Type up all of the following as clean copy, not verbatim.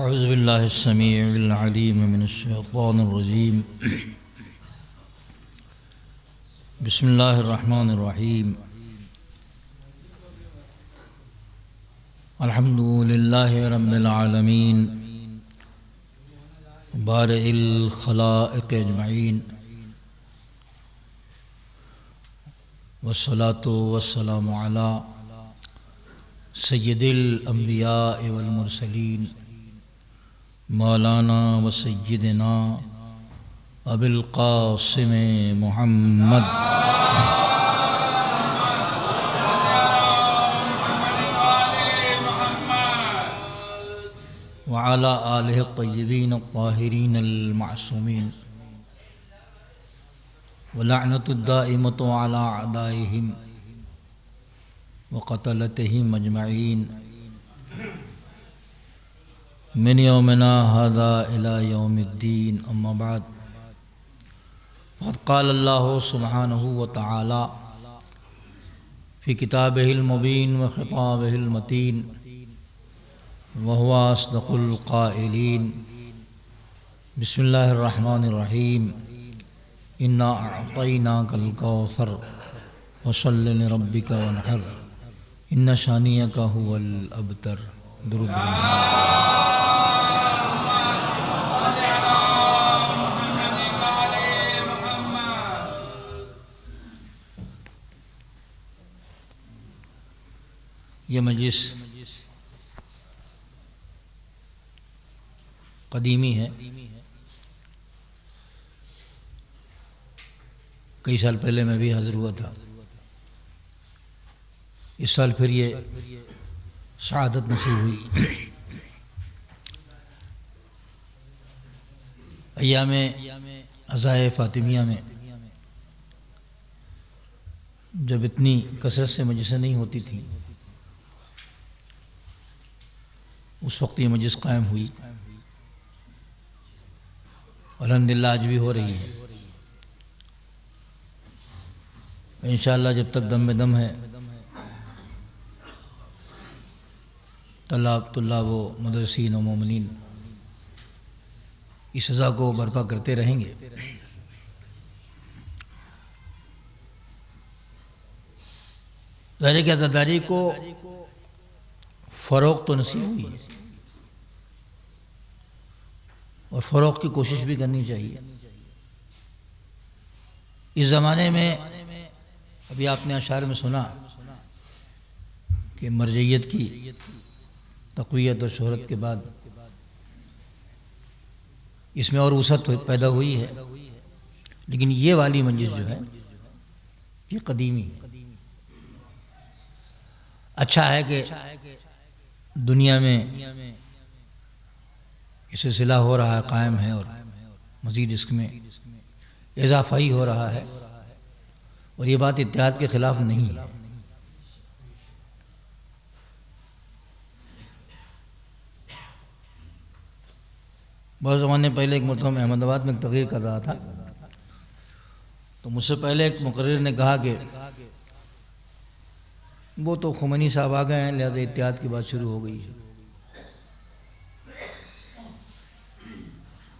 اعوذ باللہ السمیع العلیم من الشیطان الرجیم بسم اللہ الرحمن الرحیم الحمد للہ رب العالمین بارئ الخلائق اجمعین والصلاة والسلام علی سید الانبیاء والمرسلین مولانا و سیدنا ابی القاسم محمد وعلى آلہ الطیبین الطاہرین المعصومین ولعنۃ الدائمۃ علی اعدائہم وقتلتہم اجمعین من یومنا ھذا الی یوم الدین اما بعد فقد قال اللہ سبحانہ وتعالی فی کتابہ المبین وخطابہ المتین وهو اصدق القائلین بسم اللہ الرحمن الرحیم انا اعطیناک الکوثر فصل لربک وانحر ان شانئک هو الابتر درود یہ مجلس قدیمی ہے، کئی سال پہلے میں بھی حاضر ہوا تھا، اس سال پھر یہ سعادت نصیب ہوئی۔ ایام عزائے فاطمیہ میں جب اتنی کثرت سے مجلسیں نہیں ہوتی تھیں، اس وقت یہ مجلس قائم ہوئی، الحمدللہ آج بھی ہو رہی ہے۔ انشاءاللہ جب تک دم میں دم ہے طلاب و مدرسین و مومنین اس سزا کو برپا کرتے رہیں گے۔ ظاہر کہ عزاداری کو فروغ تو نصیب ہوئی اور فروغ کی کوشش بھی کرنی چاہیے۔ اس زمانے میں ابھی آپ نے اشعار میں سنا کہ مرجعیت کی تقویت اور شہرت کے بعد اس میں اور وسعت پیدا ہوئی ہے، لیکن یہ والی مجلس جو ہے یہ قدیمی ہے۔ اچھا ہے کہ دنیا میں یہ سلسلہ ہو رہا ہے، قائم ہے، اور مزید اس میں اضافہ ہی ہو رہا ہے، اور یہ بات اتحاد کے خلاف نہیں ہے۔ بہت زمانے پہلے ایک مرتبہ میں احمد آباد میں ایک تقریر کر رہا تھا، تو مجھ سے پہلے ایک مقرر نے کہا کہ وہ تو خمینی صاحب آ گئے ہیں، لہذا اتحاد کی بات شروع ہو گئی ہے۔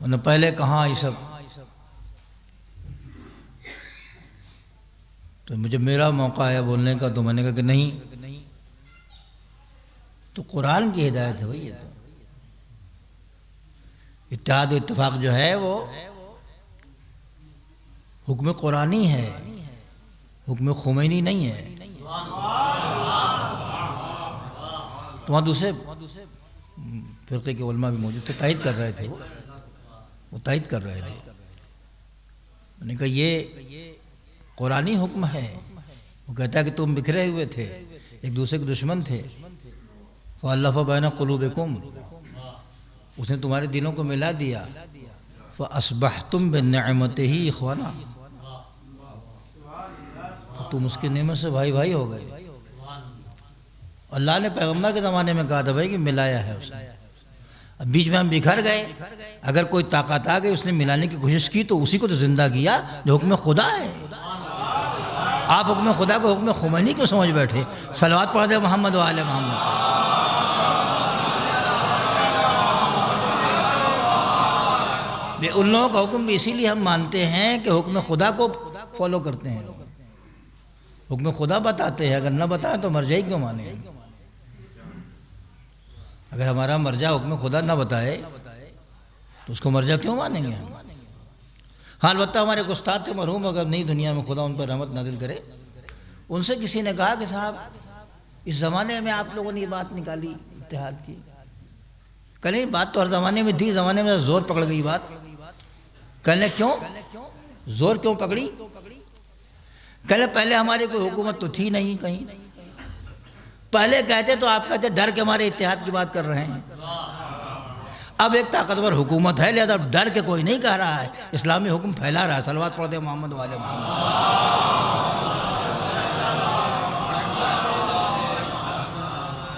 انہوں نے پہلے کہا یہ سب، تو مجھے میرا موقع آیا بولنے کا، تو میں نے کہا کہ نہیں، تو قرآن کی ہدایت ہے بھائی، یہ تو اتحاد و اتفاق جو ہے وہ حکم قرآنی ہے، حکم خمینی نہیں ہے۔ تو وہاں دوسرے فرقے کے علماء بھی موجود تھے، تائید کر رہے تھے، وہ تائید کر رہے تھے۔ میں نے کہا یہ قرآنی حکم ہے۔ وہ کہتا ہے کہ تم بکھرے ہوئے تھے، ایک دوسرے کے دشمن تھے، فَأَلَّفَ بَيْنَ قُلُوبِكُمْ، اس نے تمہارے دلوں کو ملا دیا، فَأَصْبَحْتُمْ بِنِعْمَتِهِ إِخْوَانًا، تم اس کی نعمت سے بھائی بھائی ہو گئے۔ اللہ نے پیغمبر کے زمانے میں کہا تھا بھائی کہ ملایا ہے اس نے، اب بیچ میں ہم بکھر گئے، اگر کوئی طاقت آ گئی اس نے ملانے کی کوشش کی تو اسی کو تو زندہ کیا جو حکم خدا ہے۔ آپ حکم خدا کو حکم خمینی کیوں سمجھ بیٹھے؟ صلوات پڑھ دے محمد و آل محمد۔ ان لوگوں کا حکم بھی اسی لیے ہم مانتے ہیں کہ حکم خدا کو فالو کرتے ہیں، حکم خدا بتاتے ہیں، اگر نہ بتائیں تو مرجع کیوں مانیں؟ اگر ہمارا مرجع حکم خدا نہ بتائے تو اس کو مرجع کیوں مانیں گے ہم؟ ہاں البتہ ہمارے ایک استاد تھے مرحوم، اگر نہیں دنیا میں خدا ان پر رحمت نازل کرے، ان سے کسی نے کہا کہ صاحب اس زمانے میں آپ لوگوں نے یہ بات نکالی اتحاد کی، کہنے بات تو ہر زمانے میں تھی، زمانے میں زور پکڑ گئی بات۔ کہنے کیوں زور کیوں پکڑی؟ کہنے پہلے ہماری کوئی حکومت تو تھی نہیں کہیں، پہلے کہتے تو آپ کہتے ڈر کے ہمارے اتحاد کی بات کر رہے ہیں، اب ایک طاقتور حکومت ہے لہذا ڈر کے کوئی نہیں کہہ رہا ہے، اسلامی حکم پھیلا رہا ہے۔ صلوات پڑھ دے محمد والے محمد۔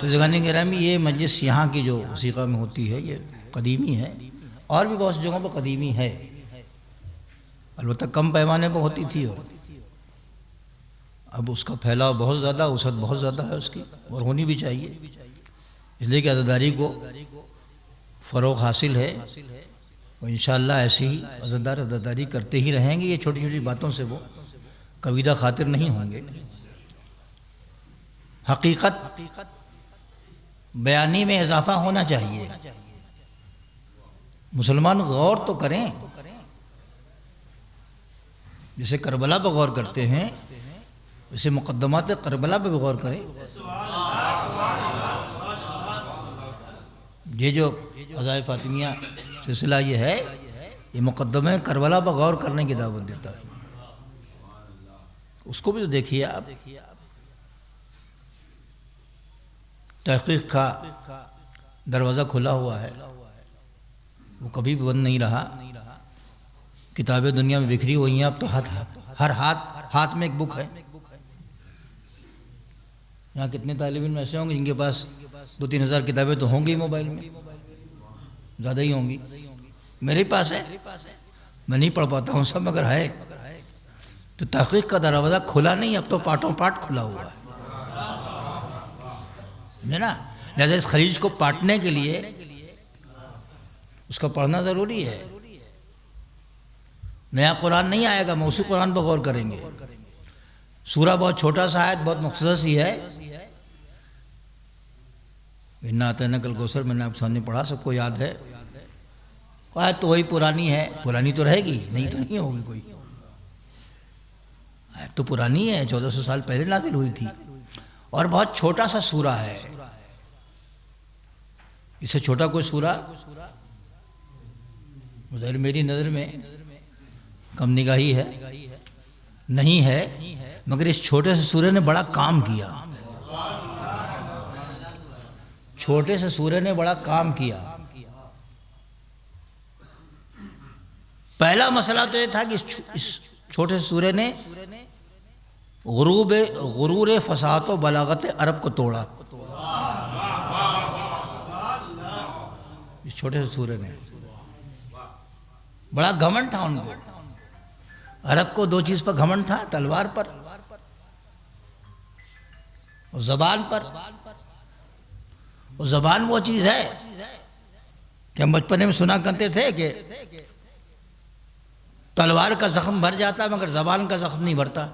تو جگانی گرامی یہ مجلس یہاں کی جو وثیقہ میں ہوتی ہے یہ قدیمی ہے، اور بھی بہت سی جگہوں پر قدیمی ہے، البتہ کم پیمانے پر ہوتی تھی، اور اب اس کا پھیلاؤ بہت زیادہ، وسعت بہت زیادہ ہے اس کی، اور ہونی بھی چاہیے، اس لیے کہ عزاداری کو فروغ حاصل ہے، اور انشاءاللہ ایسی ہی عزاداری کرتے ہی رہیں گے، یہ چھوٹی چھوٹی باتوں سے وہ کبیدہ خاطر نہیں ہوں گے۔ حقیقت بیانی میں اضافہ ہونا چاہیے، مسلمان غور تو کریں، جیسے کربلا پہ غور کرتے ہیں ویسے مقدمات کربلا پہ بھی غور کریں۔ یہ جو قضائے فاطمیہ سلسلہ یہ ہے، یہ مقدمہ کربلا پہ غور کرنے کی دعوت دیتا ہے، اس کو بھی تو دیکھیے آپ۔ تحقیق کا دروازہ کھلا ہوا ہے، وہ کبھی بھی بند نہیں رہا، کتابیں دنیا میں بکھری ہوئی ہیں، اب تو ہر ہاتھ میں ایک بک ہے۔ یہاں کتنے طالب علم ایسے ہوں گے جن کے پاس 2-3 ہزار کتابیں تو ہوں گی موبائل میں، زیادہ ہی ہوں گی، میرے پاس ہے، میں نہیں پڑھ پاتا ہوں سب، مگر ہے تو تحقیق کا دروازہ کھلا نہیں، اب تو پارٹوں پارٹ کھلا ہوا ہے نا، لہذا اس خلیج کو پاٹنے کے لیے اس کا پڑھنا ضروری ہے۔ نیا قرآن نہیں آئے گا، موصی قرآن پر غور کریں گے، سورہ بہت چھوٹا سا آیت بہت مختصر سی ہے، اِنَّا أَعْطَيْنَاكَ الْكَوْثَرَ میں نے آپ سامنے پڑھا، سب کو یاد ہے، آیت تو وہی پرانی ہے، پرانی تو رہے گی، نہیں تو نہیں ہوگی کوئی، آیت تو پرانی ہے، 1400 سال پہلے نازل ہوئی تھی، اور بہت چھوٹا سا سورہ ہے، اس سے چھوٹا کوئی سورہ ظاہر میری نظر میں کم نگاہی ہے نہیں ہے، مگر اس چھوٹے سے سورہ نے بڑا کام کیا، چھوٹے سے سورہ نے بڑا کام کیا۔ پہلا مسئلہ تو یہ تھا کہ اس چھوٹے سے سورہ نے غرور فصاحت و بلاغت عرب کو توڑا، اس چھوٹے سے سورہ نے، بڑا گھمنڈ تھا ان کو، عرب کو 2 چیز پر گھمنڈ تھا، تلوار پر اور زبان پر، اور زبان وہ چیز ہے کہ ہم بچپنے میں سنا کرتے تھے کہ تلوار کا زخم بھر جاتا مگر زبان کا زخم نہیں بھرتا،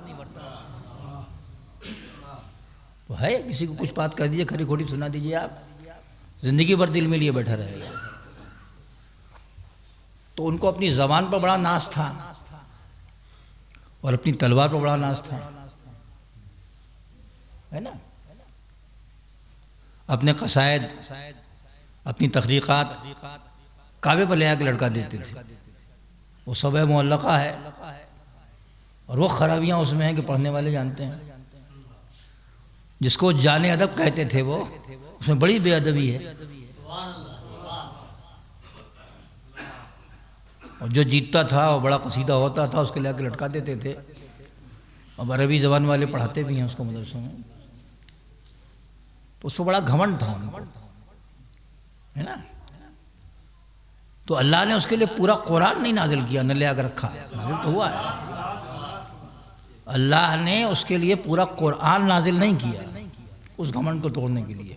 تو ہے کسی کو کچھ بات کر دیجئے، کھری کھوٹی سنا دیجئے، آپ زندگی بھر دل میں لیے بیٹھا رہے گا۔ تو ان کو اپنی زبان پر بڑا ناز تھا اور اپنی تلوار پر بڑا ناز تھا، ہے نا، اپنے قصائد، اپنی تخریقات کعبے پر لے آ کے لڑکا دیتے تھے، وہ سب معلقہ ہے، اور وہ خرابیاں اس میں ہیں کہ پڑھنے والے جانتے ہیں، جس کو جان ادب کہتے تھے وہ، اس میں بڑی بے ادبی ہے، اور جو جیتتا تھا وہ بڑا قصیدہ ہوتا تھا اس کے لے کے لٹکا دیتے تھے، اب عربی زبان والے پڑھاتے بھی ہیں اس کو مدرسوں میں، تو اس کو بڑا گھمنڈ تھا ان کو، ہے نا، تو اللہ نے اس کے لیے پورا قرآن نہیں نازل کیا، نہ لے آ کر رکھا، نازل تو ہوا ہے، اللہ نے اس کے لیے پورا قرآن نازل نہیں کیا اس گھمنڈ کو توڑنے کے لیے،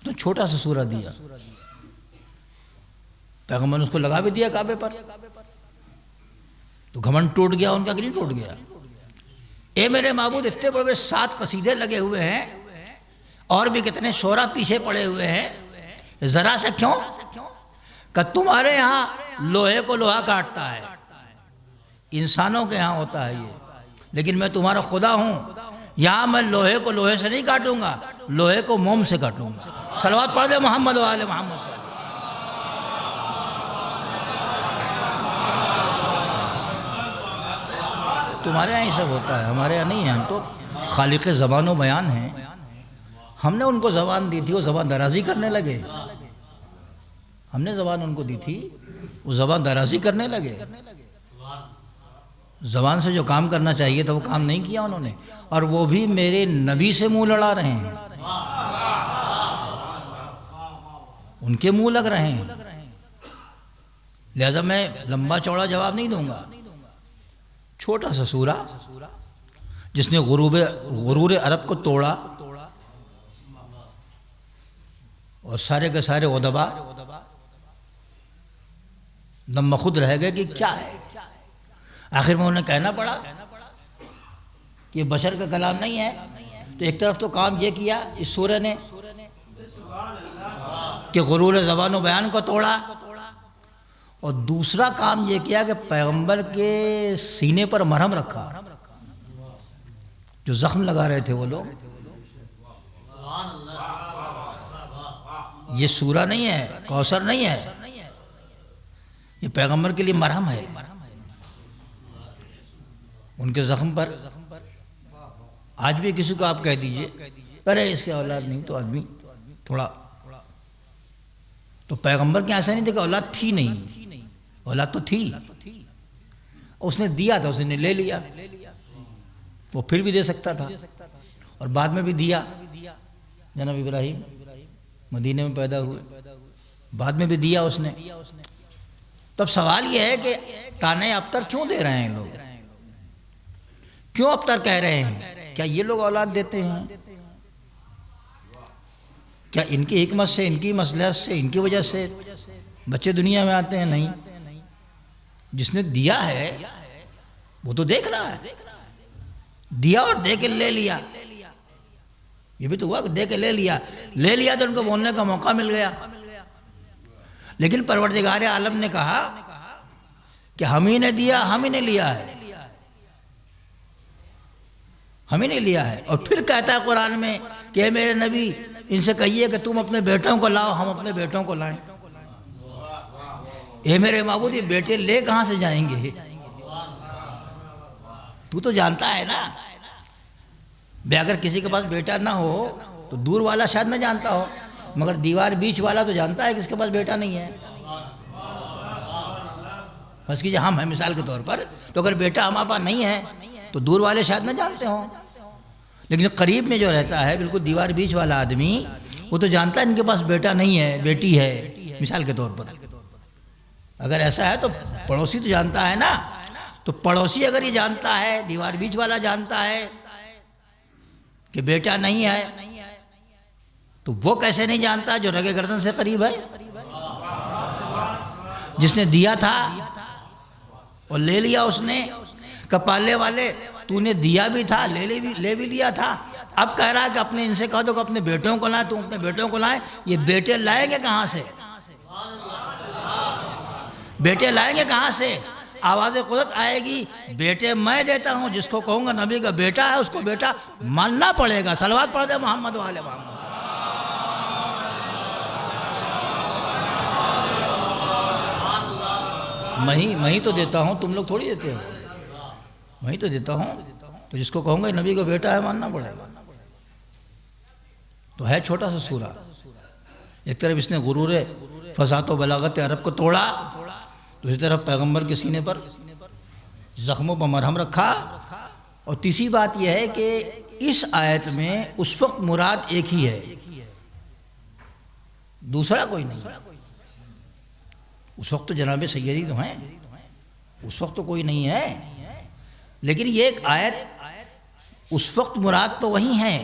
تو چھوٹا سا سورہ دیا، پیغمبر نے اس کو لگا بھی دیا کعبے پر، تو گھمنڈ ٹوٹ گیا ان کا کہ نہیں ٹوٹ گیا؟ اے میرے معبود اتنے بڑے 7 قصیدے لگے ہوئے ہیں اور بھی کتنے شعرا پیچھے پڑے ہوئے ہیں، ذرا سے کیوں کہ تمہارے ہاں لوہے کو لوہا کاٹتا ہے، انسانوں کے ہاں ہوتا ہے یہ، لیکن میں تمہارا خدا ہوں، یہاں میں لوہے کو لوہے سے نہیں کاٹوں گا، لوہے کو موم سے کاٹوں گا۔ صلوات پڑھ دے محمد و آل محمد۔ تمہارے یہاں یہ سب ہوتا ہے، ہمارے یہاں نہیں ہے، ہم تو خالق زبان و بیان ہیں، ہم نے ان کو زبان دی تھی، وہ زبان درازی کرنے لگے، ہم نے زبان ان کو دی تھی، وہ زبان درازی کرنے لگے، زبان سے جو کام کرنا چاہیے تھا وہ کام نہیں کیا انہوں نے، اور وہ بھی میرے نبی سے منہ لڑا رہے ہیں، ان کے منہ لگ رہے ہیں، لہذا میں لمبا چوڑا جواب نہیں دوں گا۔ چھوٹا سا سورہ جس نے غرور عرب کو توڑا اور سارے کے سارے ادبا نم خود رہ گئے کہ کیا ہے، آخر میں انہیں کہنا پڑا کہ یہ بشر کا کلام نہیں ہے، تو ایک طرف تو کام یہ کیا اس سورہ نے کہ غرور زبان و بیان کو توڑا، اور دوسرا کام یہ کیا کہ پیغمبر کے سینے پر مرہم رکھا، جو زخم لگا رہے تھے وہ لوگ۔ یہ سورہ نہیں ہے، کوثر نہیں ہے، یہ پیغمبر کے لیے مرہم ہے، ان کے زخم پر۔ آج بھی کسی کو آپ کہہ دیجئے ارے اس کے اولاد نہیں، تو آدمی تھوڑا، تو پیغمبر کے ایسا نہیں تھا کہ اولاد تھی نہیں، اولاد تو تھی، اس نے دیا تھا، اس نے لے لیا، وہ پھر بھی دے سکتا تھا، اور بعد میں بھی دیا۔ جناب ابراہیم مدینے میں پیدا ہوئے، بعد میں بھی دیا اس نے۔ تو اب سوال یہ ہے کہ تانے ابتر کیوں دے رہے ہیں لوگ، کیوں ابتر کہہ رہے ہیں؟ کیا یہ لوگ اولاد دیتے ہیں؟ کیا ان کی حکمت سے، ان کی مصلحت سے، ان کی وجہ سے بچے دنیا میں آتے ہیں؟ نہیں، جس نے دیا ہے وہ تو دیکھ رہا ہے، دیا اور دے کے لے لیا، یہ بھی تو ہوا کہ دے کے لے لیا تو ان کو بولنے کا موقع مل گیا، لیکن پروردگار عالم نے کہا کہ ہم ہی نے دیا، ہم ہی نے لیا ہے، ہم ہی نے لیا ہے۔ اور پھر کہتا ہے قرآن میں کہ اے میرے نبی ان سے کہیے کہ تم اپنے بیٹوں کو لاؤ، ہم اپنے بیٹوں کو لائیں۔ اے میرے معبود یہ بیٹے لے کہاں سے جائیں گے؟ تو جانتا ہے نا، بے اگر کسی کے پاس بیٹا نہ ہو تو دور والا شاید نہ جانتا ہو، مگر دیوار بیچ والا تو جانتا ہے کہ اس کے پاس بیٹا نہیں ہے۔ بس کیجئے ہم ہیں مثال کے طور پر، تو اگر بیٹا ہمارے پاس نہیں ہے تو دور والے شاید نہ جانتے ہوں، لیکن قریب میں جو رہتا ہے بالکل دیوار بیچ والا آدمی، وہ تو جانتا ہے ان کے پاس بیٹا نہیں ہے، بیٹی ہے، مثال کے طور پر۔ اگر ایسا ہے تو پڑوسی تو جانتا ہے نا، تو پڑوسی اگر یہ جانتا ہے، دیوار بیچ والا جانتا ہے کہ بیٹا نہیں ہے، تو وہ کیسے نہیں جانتا جو رگے گردن سے قریب ہے، جس نے دیا تھا اور لے لیا اس نے، کپالے والے تو نے دیا بھی تھا، لے بھی لیا تھا، اب کہہ رہا ہے کہ اپنے ان سے کہہ دو کہ اپنے بیٹوں کو لائیں، تم اپنے بیٹوں کو لائیں۔ یہ بیٹے لائیں گے کہاں سے؟ بیٹے لائیں گے کہاں سے؟ آواز قدرت آئے گی، بیٹے میں دیتا ہوں، جس کو کہوں گا نبی کا بیٹا ہے اس کو بیٹا ماننا پڑے گا۔ صلوات پڑھ دے محمد و آل محمد۔ میں ہی تو دیتا ہوں، تم لوگ تھوڑی دیتے ہو، میں ہی تو دیتا ہوں، تو جس کو کہوں گا نبی کا بیٹا ہے ماننا پڑے گا۔ تو ہے چھوٹا سا سورہ، ایک طرف اس نے غرور فصاحت و بلاغت عرب کو توڑا، دوسری طرف پیغمبر کے سینے پر زخموں پر مرہم رکھا، اور تیسری بات یہ ہے کہ اس آیت میں اس وقت مراد ایک ہی ہے، دوسرا کوئی نہیں۔ اس وقت تو جناب سیدی تو ہیں، اس وقت تو کوئی نہیں ہے، لیکن یہ ایک آیت اس وقت مراد تو وہی ہے،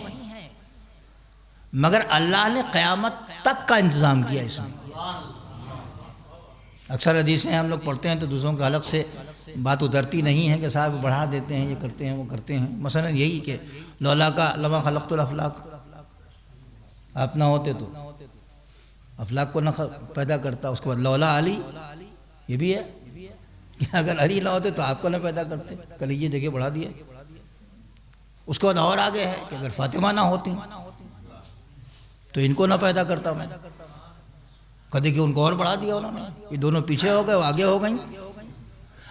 مگر اللہ نے قیامت تک کا انتظام کیا اس میں۔ اکثر حدیثیں ہم لوگ پڑھتے ہیں تو دوسروں کا الگ سے بات اترتی نہیں ہے کہ صاحب بڑھا دیتے ہیں، یہ کرتے ہیں وہ کرتے ہیں. مثلا یہی کہ لولا کا لما خلقت الافلاق، آپ نہ ہوتے تو افلاق کو نہ پیدا کرتا. اس کے بعد لولا علی، یہ بھی ہے کہ اگر علی نہ ہوتے تو آپ کو نہ پیدا کرتے. کلیجے دیکھے بڑھا دیا. اس کے بعد اور آگے ہے کہ اگر فاطمہ نہ ہوتی تو ان کو نہ پیدا کرتا میں. کدی کہ ان کو اور بڑھا دیا انہوں نے. یہ دونوں پیچھے ہو گئے، وہ آگے ہو گئیں.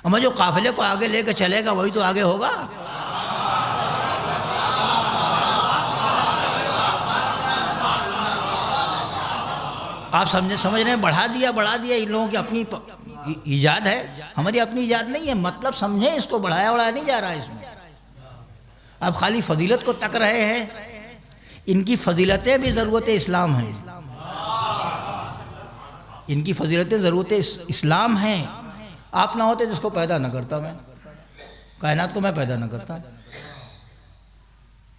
اما جو قافلے کو آگے لے کے چلے گا وہی تو آگے ہوگا. آپ سمجھ رہے ہیں؟ بڑھا دیا ان لوگوں کی اپنی ایجاد ہے، ہماری اپنی ایجاد نہیں ہے. مطلب سمجھیں، اس کو بڑھایا نہیں جا رہا ہے. اس میں آپ خالی فضیلت کو تک رہے ہیں. ان کی فضیلتیں بھی ضرورت اسلام ہیں. ان کی فضیلتیں ضرورت اسلام ہیں. آپ نہ ہوتے جس کو پیدا نہ کرتا میں، کائنات کو میں پیدا نہ کرتا.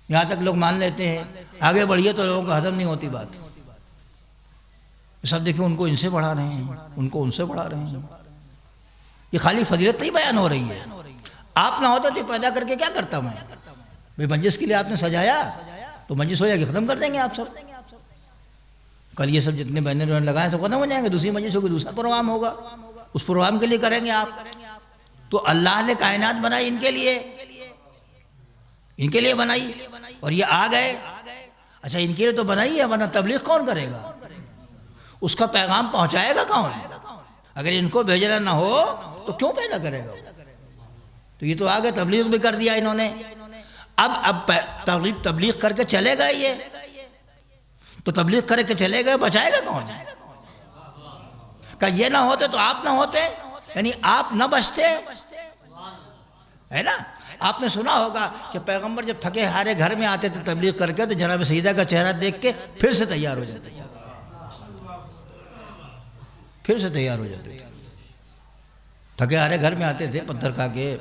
یہاں تک لوگ مان لیتے ہیں آگے بڑھیے تو لوگوں کو ہضم نہیں ہوتی بات. سب دیکھیں ان کو ان سے بڑھا رہے ہیں، ان کو ان سے بڑھا رہے ہیں. یہ خالی فضیلت ہی بیان ہو رہی ہے. آپ نہ ہوتے تو پیدا کر کے کیا کرتا میں؟ بھئی مجلس کے لیے آپ نے سجایا تو مجلس ہو جائے گی، ختم کر دیں گے آپ سب. کل یہ سب جتنے بینر لگائیں سب ختم ہو جائیں گے. دوسری مجلس ہوگی، دوسرا پروگرام ہوگا، اس پروگرام کے لیے کریں گے آپ. تو اللہ نے کائنات بنائی ان کے لیے بنائی اور یہ آ گئے. اچھا ان کے لیے تو بنائی ہے، ورنہ تبلیغ کون کرے گا؟ اس کا پیغام پہنچائے گا کون؟ اگر ان کو بھیجنا نہ ہو تو کیوں پیدا کرے گا؟ تو یہ تو آگے تبلیغ بھی کر دیا انہوں نے. اب تبلیغ کر کے چلے گئے. یہ تو تبلیغ کر کے چلے گئے، بچائے گا کون؟ کہ یہ نہ ہوتے تو آپ نہ ہوتے، یعنی آپ نہ بچتے، ہے نا. آپ نے سنا ہوگا کہ پیغمبر جب تھکے ہارے گھر میں آتے تھے تبلیغ کر کے تو جناب سیدہ کا چہرہ دیکھ کے پھر سے تیار ہو جاتے تھے. تھکے ہارے گھر میں آتے تھے پتھر کھا کے،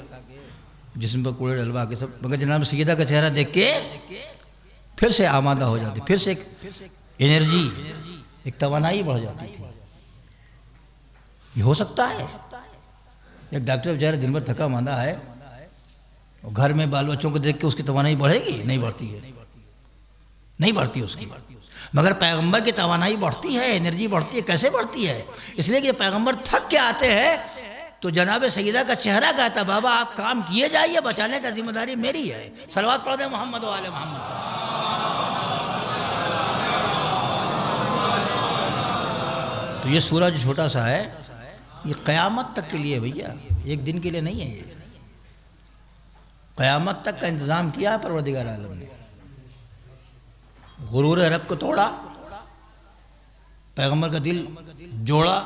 جسم پر کوڑے ڈلوا کے سب، مگر جناب سیدہ کا چہرہ دیکھ کے پھر سے آمادہ ہو جاتے، پھر سے ایک انرجی، ایک توانائی بڑھ جاتی تھی. یہ ہو سکتا ہے؟ ایک ڈاکٹر بیچارہ دن بھر تھکا ماندہ ہے اور گھر میں بال بچوں کو دیکھ کے اس کی توانائی بڑھے گی؟ نہیں بڑھتی ہے، نہیں بڑھتی اس کی. مگر پیغمبر کی توانائی بڑھتی ہے، انرجی بڑھتی ہے. کیسے بڑھتی ہے؟ اس لیے کہ پیغمبر تھک کے آتے ہیں تو جناب سیدہ کا چہرہ کہتا ہے بابا آپ کام کیے جائیے، بچانے کا ذمہ داری میری ہے. صلوات پڑھ دیں محمد و آل محمد. تو یہ سورہ جو چھوٹا سا ہے یہ قیامت تک کے لیے بھیا، ایک دن کے لیے نہیں ہے. یہ قیامت تک کا انتظام کیا ہے پروردگار عالم نے. غرور رب کو توڑا، پیغمبر کا دل جوڑا،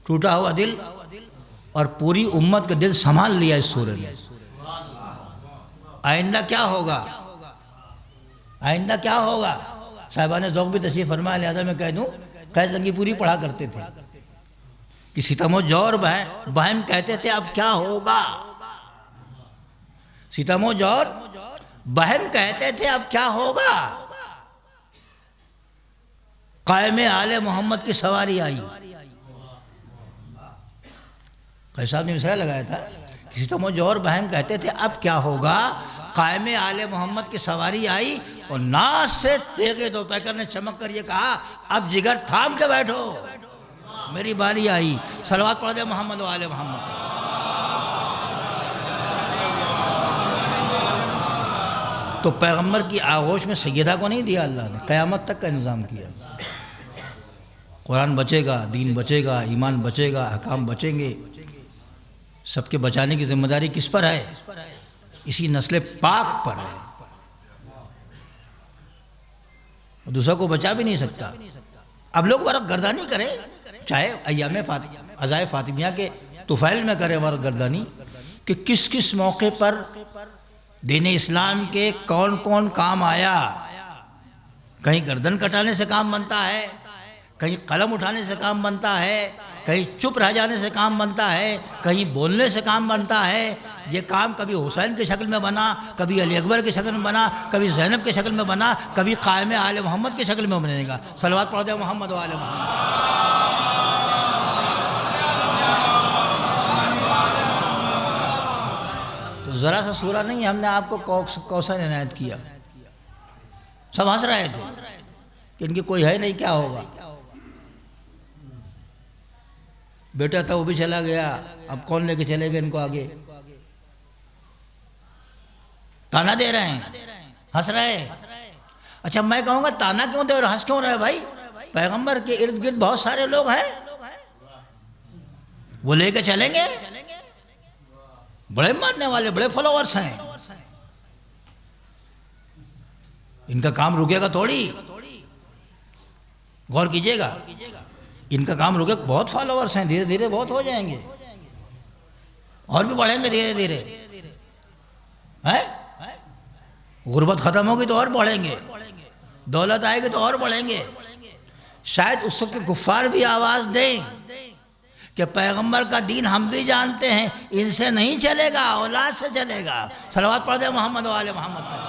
ٹوٹا ہوا دل، اور پوری امت کا دل سنبھال لیا اس سورہ نے. آئندہ کیا ہوگا؟ آئندہ کیا ہوگا؟ صاحبان ذوق بھی تشریف فرمایا، لہذا میں کہہ دوں قید زنگی پوری پڑھا کرتے تھے کہ ستم و جور بہم کہتے تھے اب کیا ہوگا. ستم و جور بہم کہتے تھے اب کیا ہوگا. قائم آل محمد کی سواری آئی. قیصر صاحب نے مصرع لگایا تھا کہ ستم و جور بہم کہتے تھے اب کیا ہوگا. قائم آل محمد کی سواری آئی اور ناز سے تیغ دو پیکر نے چمک کر یہ کہا اب جگر تھام کے بیٹھو، میری باری آئی. صلوات پڑھ دے محمد و آل محمد. تو پیغمبر کی آغوش میں سیدہ کو نہیں دیا اللہ نے، قیامت تک کا انتظام کیا. قرآن بچے گا، دین بچے گا، ایمان بچے گا، احکام بچیں گے. سب کے بچانے کی ذمہ داری کس پر ہے؟ اسی نسل پاک پر ہے. دوسرا کو بچا بھی نہیں سکتا. اب لوگ ورق گردانی کرے، چاہے ایام عزائے فاطمیہ کے طفیل میں کرے ورق گردانی، کہ کس کس موقع پر دین اسلام کے کون کون کام آیا. کہیں گردن کٹانے سے کام بنتا ہے، کہیں قلم اٹھانے سے کام بنتا ہے، کہیں چپ رہ جانے سے کام بنتا ہے، کہیں بولنے سے کام بنتا ہے. یہ کام کبھی حسین کی شکل میں بنا، کبھی علی اکبر کی شکل میں بنا، کبھی زینب کی شکل میں بنا، کبھی قائم آل محمد کی شکل میں بنے گا. صلوات پڑھ دیں محمد و آل محمد. ذرا سا سورہ نہیں ہم نے آپ کو کوثر عنایت کیا. سب ہنس رہے تھے کہ ان کی کوئی ہے نہیں، کیا ہوگا. بیٹا تھا وہ بھی چلا گیا، اب کون لے کے چلے گئے ان کو آگے. تانا دے رہے ہیں، ہنس رہے. اچھا میں کہوں گا تانا کیوں دے اور ہنس کیوں رہے بھائی؟ پیغمبر کے ارد گرد بہت سارے لوگ ہیں، وہ لے کے چلیں گے. بڑے ماننے والے، بڑے فالوورز ہیں. ان کا کام رکے گا تھوڑی. غور کیجئے گا، ان کا کام رکے، بہت فالوورز ہیں، دھیرے دھیرے بہت ہو جائیں گے اور بھی بڑھیں گے دھیرے دھیرے. غربت ختم ہوگی تو اور بڑھیں گے، دولت آئے گی تو اور بڑھیں گے. شاید اس وقت کے کفار بھی آواز دیں کہ پیغمبر کا دین ہم بھی جانتے ہیں، ان سے نہیں چلے گا، اولاد سے چلے گا. صلوات پڑھ دیں محمد و آل محمد پر.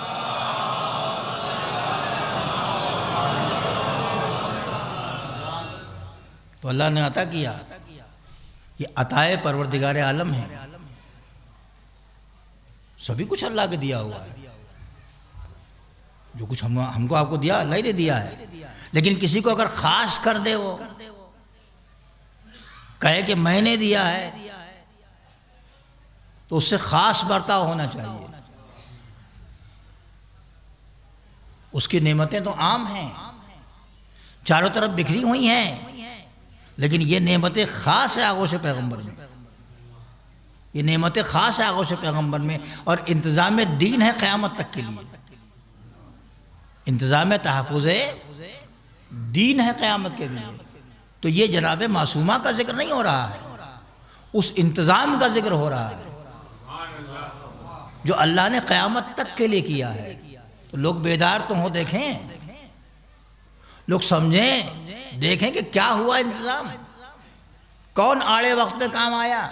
تو اللہ نے عطا کیا، یہ عطائے پروردگار عالم ہے. سبھی کچھ اللہ کے دیا ہوا ہے. جو کچھ ہم کو آپ کو دیا اللہ ہی نے دیا ہے. لیکن کسی کو اگر خاص کر دے، وہ کہے کہ میں نے دیا ہے، تو اس سے خاص برتاؤ ہونا چاہیے. اس کی نعمتیں تو عام ہیں، چاروں طرف بکھری ہوئی ہیں، لیکن یہ نعمتیں خاص ہے آغوش پیغمبر میں. یہ نعمتیں خاص ہے آغوش پیغمبر میں، اور انتظام دین ہے قیامت تک کے لیے. انتظام تحفظ دین ہے قیامت کے لیے. تو یہ جناب معصومہ کا ذکر نہیں ہو رہا ہے، اس انتظام کا ذکر ہو رہا ہے جو اللہ نے قیامت تک کے لیے کیا ہے. تو لوگ بیدار تو ہوں، دیکھیں، لوگ سمجھیں، دیکھیں کہ کیا ہوا انتظام. کون آڑے وقت میں کام آیا.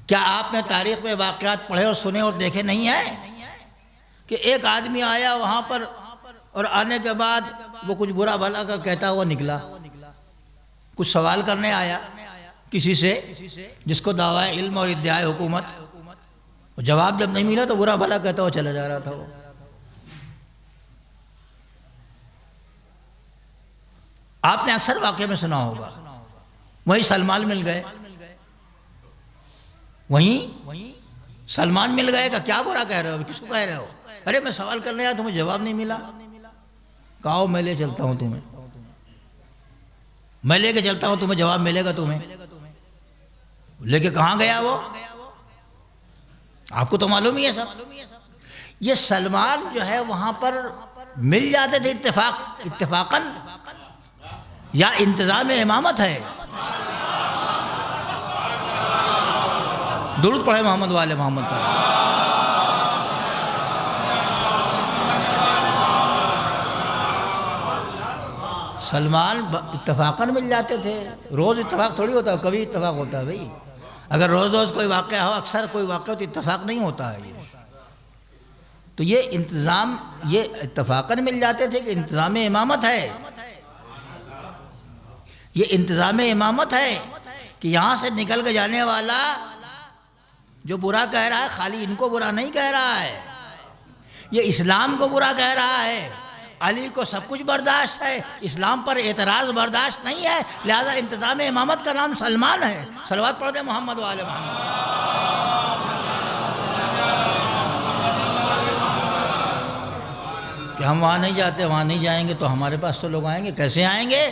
کیا آپ نے تاریخ میں واقعات پڑھے اور سنے اور دیکھے نہیں ہیں کہ ایک آدمی آیا وہاں پر اور آنے کے بعد وہ کچھ برا بھلا کر کہتا ہوا نکلا. کچھ سوال کرنے آیا کسی سے جس کو دعویٰ علم اور ادعائے حکومت، جواب جب نہیں ملا تو برا بھلا کہتا ہوا چلا جا رہا تھا. وہ آپ نے اکثر واقعے میں سنا ہوگا. وہیں سلمان مل گئے، وہیں سلمان مل گئے. کہ کیا برا کہہ رہے ہو، کس کو کہہ رہے ہو؟ ارے میں سوال کرنے آیا، تمہیں جواب نہیں ملا. کہو میں لے چلتا ہوں تمہیں، میں لے کے چلتا ہوں تمہیں، جواب ملے گا تمہیں. لے کے کہاں گیا وہ؟ آپ کو تو معلوم ہی ہے سب. یہ سلمان جو ہے وہاں پر مل جاتے تھے اتفاقاً، یا انتظام امامت ہے. درود پڑھے محمد والے محمد پر. سلمان اتفاقاً مل جاتے تھے. روز اتفاق تھوڑی ہوتا ہے، کبھی اتفاق ہوتا ہے بھائی. اگر روز روز کوئی واقعہ ہو، اکثر کوئی واقعہ ہو تو اتفاق نہیں ہوتا ہے. تو یہ انتظام، یہ اتفاقاً مل جاتے تھے کہ انتظام امامت ہے. یہ انتظام امامت ہے کہ یہاں سے نکل کے جانے والا جو برا کہہ رہا ہے، خالی ان کو برا نہیں کہہ رہا ہے، یہ اسلام کو برا کہہ رہا ہے. علی کو سب کچھ برداشت ہے، اسلام پر اعتراض برداشت نہیں ہے. لہذا انتظام امامت کا نام سلمان ہے. صلوات پڑھ دیں محمد و آل محمد. کہ ہم وہاں نہیں جاتے، وہاں نہیں جائیں گے تو ہمارے پاس تو لوگ آئیں گے. کیسے آئیں گے؟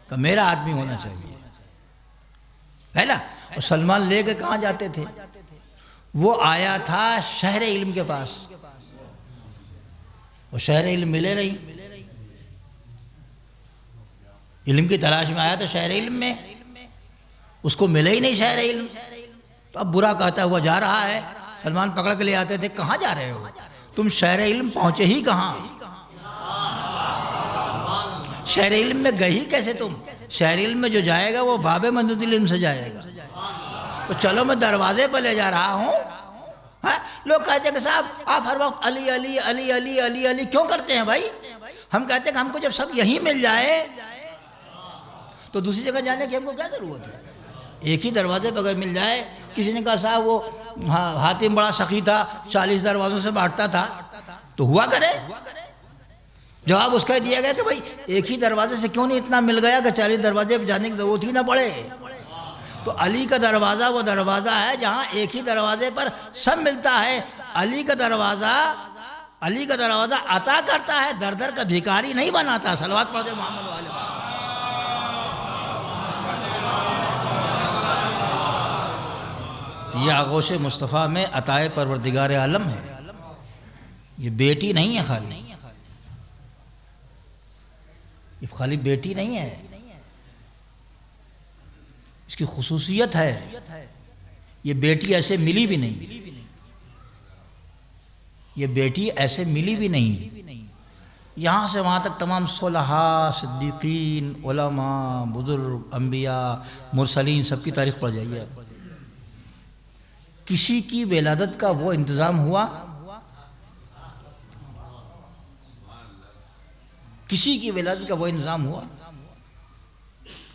کہ میرا آدمی ہونا چاہیے، ہے نا. اور سلمان لے کے کہاں جاتے تھے؟ وہ آیا تھا شہر علم کے پاس. وہ شہر علم ملے نہیں، علم کی تلاش میں آیا تھا شہر علم میں، اس کو ملے ہی نہیں شہر علم. تو اب برا کہتا ہوا جا رہا ہے. سلمان پکڑ کے لے آتے تھے، کہاں جا رہے ہو تم؟ شہر علم پہنچے ہی کہاں؟ شہر علم میں گئے ہی کیسے تم؟ شہر علم میں جو جائے گا وہ باب مدینۃ العلم سے جائے گا. تو چلو میں دروازے پہ لے جا رہا ہوں. لوگ کہتے ہیں کہ صاحب آپ ہر وقت علی علی علی علی علی علی کیوں کرتے ہیں بھائی؟ ہم کہتے ہیں کہ ہم کو جب سب یہیں مل جائے تو دوسری جگہ جانے کی ہم کو کیا ضرورت ہے؟ ایک ہی دروازے پہ اگر مل جائے. کسی نے کہا صاحب وہ ہاں حاتم بڑا سخی تھا، 40 دروازوں سے بانٹتا تھا، تو ہوا کرے. جواب اس کا دیا گیا کہ بھائی ایک ہی دروازے سے کیوں نہیں اتنا مل گیا کہ 40 دروازے پہ جانے کی ضرورت ہی نہ پڑے. تو علی کا دروازہ وہ دروازہ ہے جہاں ایک ہی دروازے پر سب ملتا ہے. علی کا دروازہ عطا کرتا ہے، در در کا بھیکاری نہیں بناتا. صلوات پڑھ دے محمد والے. یہ آغوش مصطفیٰ میں عطائے پروردگار عالم ہے. یہ بیٹی نہیں ہے، خالی بیٹی نہیں ہے، اس کی خصوصیت ہے. یہ بیٹی ایسے ملی بھی نہیں، یہ بیٹی ایسے ملی بھی نہیں. یہاں سے وہاں تک تمام صلحاء، صدیقین، علماء، بزرگ، انبیاء، مرسلین، سب کی تاریخ پڑھ جائیے. کسی کی ولادت کا وہ انتظام ہوا؟ کسی کی ولادت کا وہ انتظام ہوا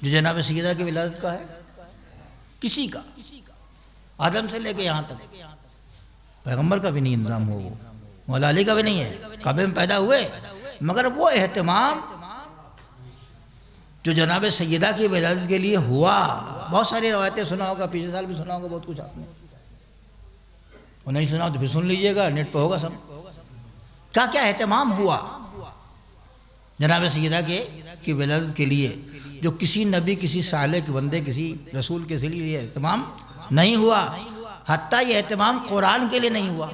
جو جناب سیدہ کی ولادت کا ہے؟ کسی کا، آدم سے لے کے یہاں تک پیغمبر کا بھی نہیں انتظام ہوا، وہ مولا علی کا بھی نہیں ہے. کعبے میں پیدا ہوئے، مگر وہ اہتمام جو جناب سیدہ کی ولادت کے لیے ہوا. بہت ساری روایتیں سنا ہوگا، پچھلے سال بھی سنا ہوگا بہت کچھ آپ نے، اور نہیں سنا تو پھر سن لیجئے گا، نیٹ پہ ہوگا سب. کیا کیا اہتمام ہوا جناب سیدہ کی ولادت کے لیے، جو کسی نبی، کسی صالح کے بندے، کسی رسول کے لیے اہتمام نہیں ہوا. حتیٰ یہ اہتمام قرآن کے لیے نہیں ہوا.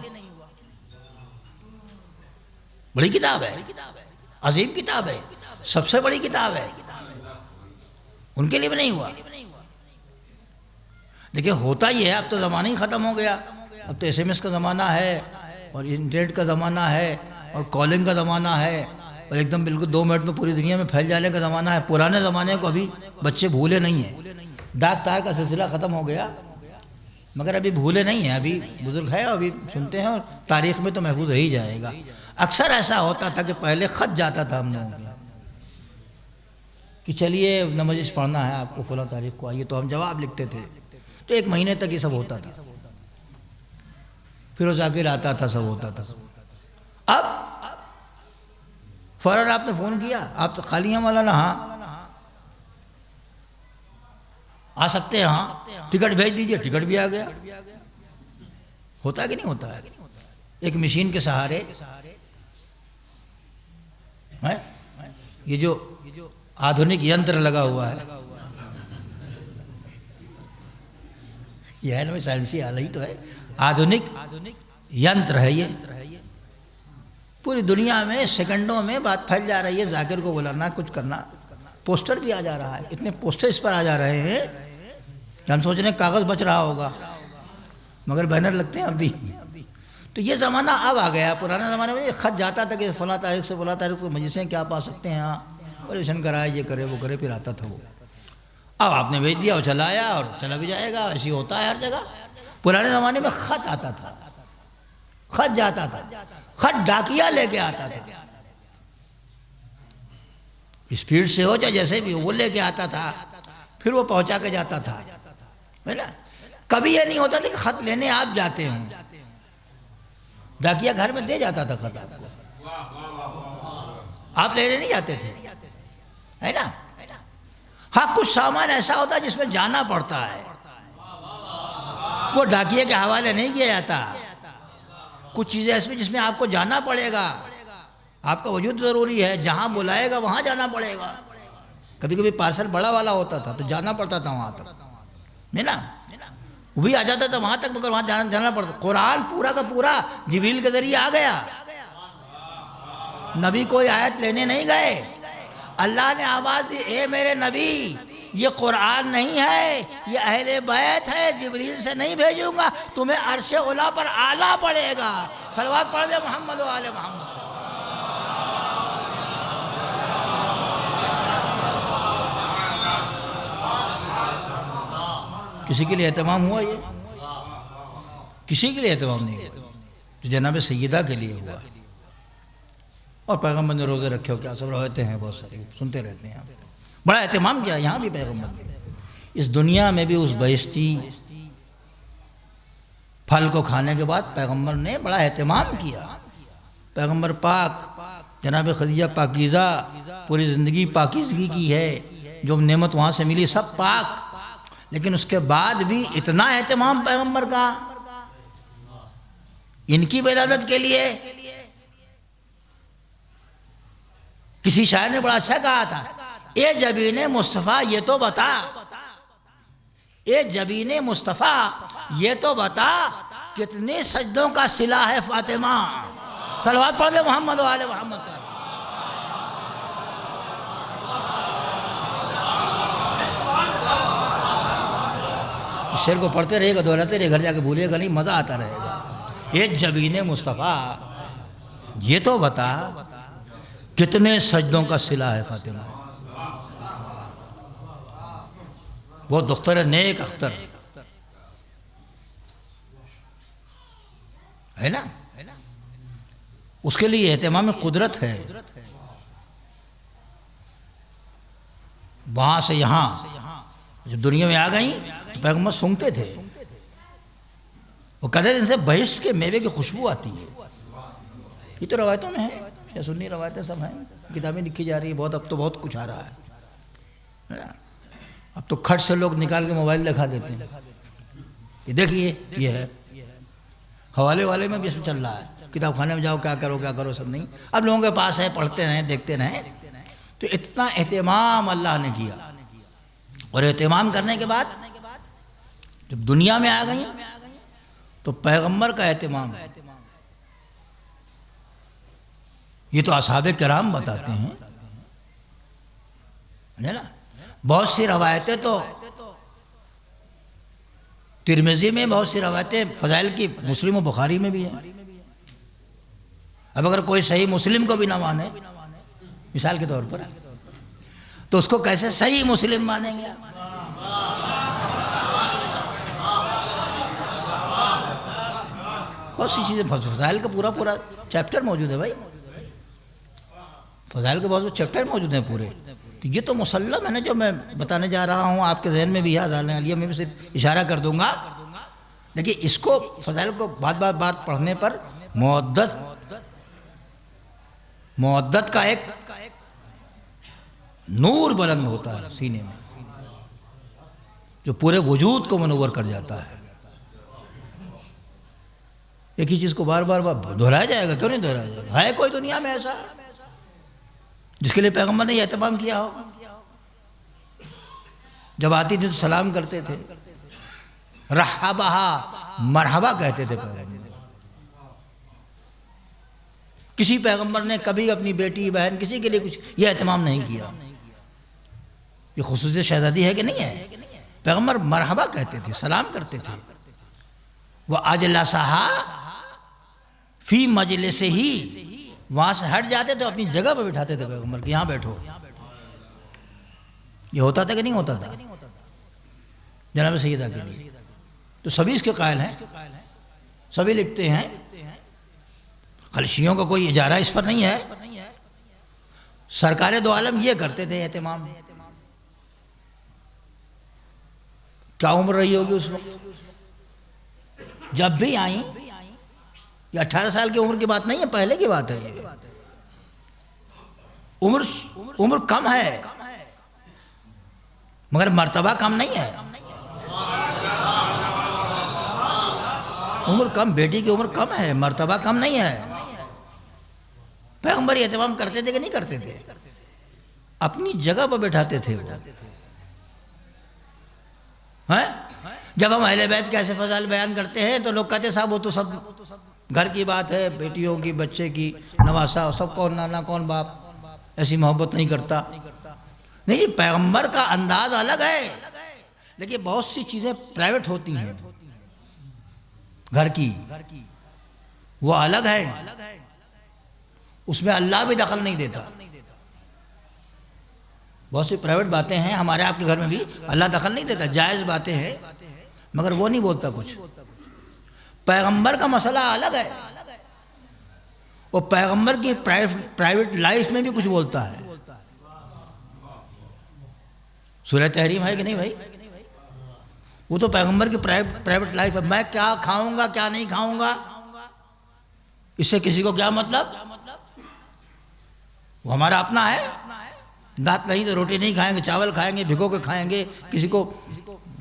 بڑی کتاب ہے، عظیم کتاب ہے، سب سے بڑی کتاب ہے، ان کے لیے بھی نہیں ہوا. دیکھیں ہوتا یہ ہے، اب تو زمانہ ہی ختم ہو گیا. اب تو SMS کا زمانہ ہے، اور انٹرنیٹ کا زمانہ ہے، اور کالنگ کا زمانہ ہے، اور ایک دم بالکل 2 منٹ میں پوری دنیا میں پھیل جانے کا زمانہ ہے. پرانے زمانے کو ابھی بچے بھولے نہیں ہیں. ڈاک تار کا سلسلہ ختم ہو گیا، مگر ابھی بھولے نہیں ہیں. ابھی بزرگ ہے، ابھی سنتے ہیں، اور تاریخ میں تو محفوظ رہ ہی جائے گا. اکثر ایسا ہوتا تھا کہ پہلے خط جاتا تھا ہم لوگوں کے کہ چلیے نماز پڑھنا ہے آپ کو فلاں تاریخ کو آئیے، تو ہم جواب لکھتے تھے. تو 1 مہینے تک یہ سب ہوتا تھا، پھر وہ ذاکر آتا تھا، سب ہوتا تھا. اب فوراً آپ نے فون کیا، آپ تو خالی ہیں مولانا؟ ہاں آ سکتے ہیں، ہاں ٹکٹ بھیج دیجئے، ٹکٹ بھی آ گیا. ہوتا ہے کہ نہیں ہوتا ہے؟ ایک مشین کے سہارے یہ جو آدھونک ینتر لگا ہوا ہے، یہ ہے نا سائنسی آلہ ہی تو ہے، آدھونک ینتر ہے. یہ پوری دنیا میں سیکنڈوں میں بات پھیل جا رہی ہے. ذاکر کو بلانا، کچھ کرنا، پوسٹر بھی آ جا رہا ہے. اتنے پوسٹر اس پر آ جا رہے ہیں کہ ہم سوچ رہے ہیں کاغذ بچ رہا ہوگا، مگر بینر لگتے ہیں اب بھی. تو یہ زمانہ اب آ گیا. پرانے زمانے میں یہ خط جاتا تھا کہ فلاں تاریخ سے فلاں تاریخ کو مجلسیں کیا پا سکتے ہیں، ہاں پریشن کرائے، یہ کرے وہ کرے، پھر آتا تھا وہ. اب آپ نے بھیج دیا، اور چلا آیا، اور چلا بھی جائے گا. ایسی ہوتا ہے ہر جگہ. پرانے زمانے میں خط آتا تھا، خط جاتا تھا، خط ڈاکیا لے کے آتا تھا. اسپیڈ سے ہو چاہے جیسے بھی ہو، وہ لے کے آتا تھا، پھر وہ پہنچا کے جاتا تھا. کبھی یہ نہیں ہوتا تھا کہ خط لینے آپ جاتے ہیں. ڈاکیا گھر میں دے جاتا تھا خط آپ کو، آپ لینے نہیں جاتے تھے، ہے نا. ہاں کچھ سامان ایسا ہوتا ہے جس میں جانا پڑتا ہے، وہ ڈاکیے کے حوالے نہیں کیا جاتا. کچھ چیزیں اس میں جس میں آپ کو جانا پڑے گا، آپ کا وجود ضروری ہے، جہاں بلائے گا وہاں جانا پڑے گا. کبھی کبھی پارسل بڑا والا ہوتا تھا تو جانا پڑتا تھا وہاں تک، نہیں نا. وہ بھی آ جاتا تھا وہاں تک، مگر وہاں جانا پڑتا. قرآن پورا کا پورا جبریل کے ذریعے آ گیا. نبی کوئی آیت لینے نہیں گئے. اللہ نے آواز دی، اے میرے نبی یہ قرآن نہیں ہے، یہ اہل بیت ہے، جبریل سے نہیں بھیجوں گا، تمہیں عرش اولا پر آنا پڑے گا. صلوات پڑھ دے محمد و آل محمد. کسی کے لیے اہتمام ہوا؟ یہ کسی کے لیے اہتمام نہیں ہوا جو جناب سیدہ کے لیے ہوا. اور پیغمبر نے روزے رکھے ہو، کیا سب روایتیں ہیں بہت ساری، سنتے رہتے ہیں. بڑا اہتمام کیا یہاں بھی پیغمبر نے. اس دنیا میں بھی اس بہشتی پھل کو کھانے کے بعد پیغمبر نے بڑا اہتمام کیا. پیغمبر پاک جناب خدیجہ پاکیزہ پوری زندگی پاکیزگی کی ہے، جو نعمت وہاں سے ملی سب پاک، لیکن اس کے بعد بھی اتنا اہتمام پیغمبر کا ان کی ولادت کے لیے. کسی شاعر نے بڑا اچھا کہا تھا، اے جبین مصطفیٰ یہ تو بتا، اے جبین مصطفیٰ یہ تو بتا، کتنے سجدوں کا صلہ ہے فاطمہ. صلوات پڑھ دے محمد و آل محمد پر. اس شعر کو پڑھتے رہے گا، دہراتے رہے، گھر جا کے بھولے گا نہیں، مزہ آتا رہے گا. اے جبین مصطفیٰ یہ تو بتا، کتنے سجدوں کا صلہ ہے فاطمہ. وہ دختر نیک اختر ہے نا، اس کے لیے اہتمام قدرت ہے. وہاں سے یہاں جب دنیا میں آ گئیں تو پیغمبر سونگتے تھے، وہ کہتے تھے ان سے بہشت کے میوے کی خوشبو آتی ہے. یہ تو روایتوں میں ہے، یا سنی روایتیں سب ہیں، کتابیں لکھی جا رہی ہیں بہت. اب تو بہت کچھ آ رہا ہے. اب تو کھٹ سے لوگ نکال کے موبائل دکھا دیتے ہیں کہ دیکھیے یہ ہے. حوالے والے میں بھی اس میں چل رہا ہے، کتاب خانے میں جاؤ کیا کرو سب نہیں. اب لوگوں کے پاس ہے، پڑھتے رہیں دیکھتے رہیں. تو اتنا اہتمام اللہ نے کیا، اور اہتمام کرنے کے بعد جب دنیا میں آ گئی تو پیغمبر کا اہتمام. یہ تو اصحاب کرام بتاتے ہیں نا. بہت سی روایتیں تو ترمذی میں، بہت سی روایتیں فضائل کی مسلم و بخاری میں بھی ہیں. اب اگر کوئی صحیح مسلم کو بھی نہ مانے مثال کے طور پر، تو اس کو کیسے صحیح مسلم مانیں گے؟ بہت سی چیزیں، فضائل کا پورا چیپٹر موجود ہے بھائی. فضائل کے بہت چیپٹر موجود ہیں پورے. یہ تو مسلم ہے نا جو میں بتانے جا رہا ہوں، آپ کے ذہن میں بھی ہے. اذان علیہ میں بھی صرف اشارہ کر دوں گا. دیکھیے اس کو فضائل کو بات پڑھنے پر مودت کا ایک نور بلند ہوتا ہے سینے میں، جو پورے وجود کو منور کر جاتا ہے. ایک ہی چیز کو بار بار دہرایا جائے گا؟ کیوں نہیں دہرایا جائے گا؟ ہے کوئی دنیا میں ایسا جس کے لیے پیغمبر نے یہ اہتمام کیا ہو؟ جب آتی تھی تو سلام کرتے تھے، رحبہا مرحبا کہتے تھے پیغمبر. کسی پیغمبر نے کبھی اپنی بیٹی بہن کسی کے لیے کچھ یہ اہتمام نہیں کیا. یہ خصوصیت شہزادی ہے کہ نہیں ہے؟ پیغمبر مرحبا کہتے تھے، سلام کرتے تھے. وہ اجلسہا فی مجلس ہی، وہاں سے ہٹ جاتے تو اپنی جگہ پہ بٹھاتے تھے پیغمبر کہ یہاں بیٹھو. یہ ہوتا تھا کہ نہیں ہوتا تھا جناب سیدہ کے لیے؟ تو سبھی اس کے قائل ہیں، سبھی لکھتے ہیں. خلشیوں کا کوئی اجارہ اس پر نہیں ہے. سرکار دو عالم یہ کرتے تھے اہتمام. کیا عمر رہی ہوگی اس وقت جب بھی آئیں؟ یہ 18 سال کی عمر کی بات نہیں ہے، پہلے کی بات ہے. یہ عمر کم ہے مگر مرتبہ کم نہیں ہے. عمر کم، بیٹی کی عمر کم ہے، مرتبہ کم نہیں ہے. پیغمبر اہتمام کرتے تھے کہ نہیں کرتے تھے؟ اپنی جگہ پر بیٹھاتے تھے وہ. جب ہم اہل بیت کے ایسے فضائل بیان کرتے ہیں تو لوگ کہتے ہیں صاحب وہ تو سب گھر کی بات ہے، بیٹیوں کی، بچے کی، نواسا، سب کون نانا کون باپ ایسی محبت نہیں کرتا. نہیں، پیغمبر کا انداز الگ ہے. لیکن بہت سی چیزیں پرائیویٹ ہوتی ہیں گھر کی، وہ الگ ہے، اس میں اللہ بھی دخل نہیں دیتا. بہت سی پرائیویٹ باتیں ہیں ہمارے آپ کے گھر میں بھی اللہ دخل نہیں دیتا، جائز باتیں ہیں مگر وہ نہیں بولتا کچھ. پیغمبر کا مسئلہ الگ ہے، وہ پیغمبر کی پرائیویٹ لائف میں بھی کچھ بولتا ہے. سورہ تحریم ہے کہ نہیں بھائی؟ وہ تو پیغمبر کی پرائیویٹ لائف ہے. میں کیا کھاؤں گا کیا نہیں کھاؤں گا اس سے کسی کو کیا مطلب؟ وہ ہمارا اپنا ہے. دانت نہیں تو روٹی نہیں کھائیں گے, چاول کھائیں گے, بھگو کے کھائیں گے, کسی کو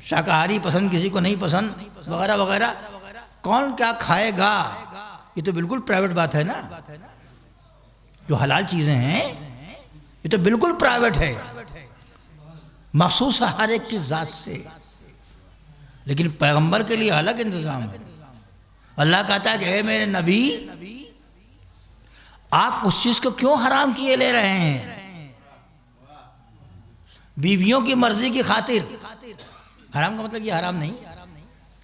شاکاہاری پسند کسی کو نہیں پسند وغیرہ وغیرہ. کون کیا کھائے گا یہ تو بالکل پرائیویٹ بات ہے نا. جو حلال چیزیں ہیں یہ تو بالکل پرائیویٹ ہے, مخصوص ہے ہر ایک کی ذات سے. لیکن پیغمبر کے لیے الگ انتظام ہے. اللہ کہتا ہے کہ اے میرے نبی آپ اس چیز کو کیوں حرام کیے لے رہے ہیں؟ بیویوں کی مرضی کی خاطر. حرام کا مطلب یہ حرام نہیں,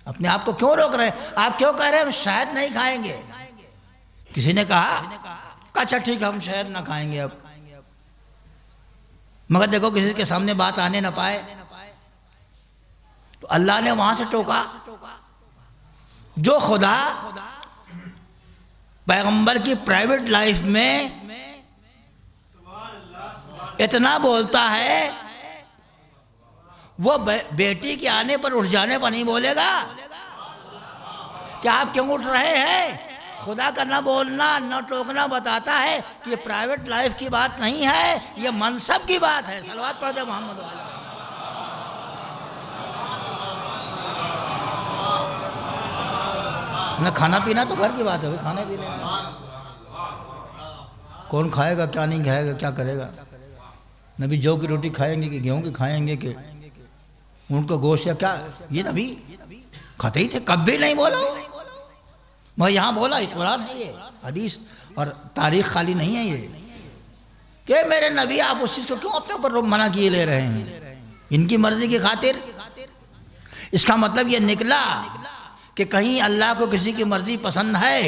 اپنے آپ کو کیوں روک رہے ہیں؟ آپ کیوں کہہ رہے ہیں ہم شہد نہیں کھائیں گے؟ کسی نے کہا اچھا ٹھیک ہے ہم شہد نہ کھائیں گے اب, مگر دیکھو کسی کے سامنے بات آنے نہ پائے. تو اللہ نے وہاں سے ٹوکا. جو خدا پیغمبر کی پرائیویٹ لائف میں اتنا بولتا ہے وہ بیٹی کے آنے پر اٹھ جانے پر نہیں بولے گا. کیا آپ کیوں اٹھ رہے ہیں؟ خدا کا نہ بولنا نہ ٹوکنا بتاتا ہے کہ یہ پرائیویٹ لائف کی بات نہیں ہے, یہ منصب کی بات ہے. صلوات پڑھ دے محمد والا. نہ کھانا پینا تو گھر کی بات ہے, کھانے پینے کون کھائے گا کیا نہیں کھائے گا کیا کرے گا. نبی جو کی روٹی کھائیں گے کہ گیہوں کی کھائیں گے کہ اونٹ کا گوشت یا کیا, یہ نبی کھاتے ہی تھے, کبھی نہیں بولا. میں یہاں بولا, یہ قرآن ہے, یہ حدیث اور تاریخ خالی نہیں ہے یہ کہ میرے نبی آپ اس چیز کو کیوں اپنے اوپر منع کیے لے رہے ہیں ان کی مرضی کی خاطر. اس کا مطلب یہ نکلا کہ کہیں اللہ کو کسی کی مرضی پسند ہے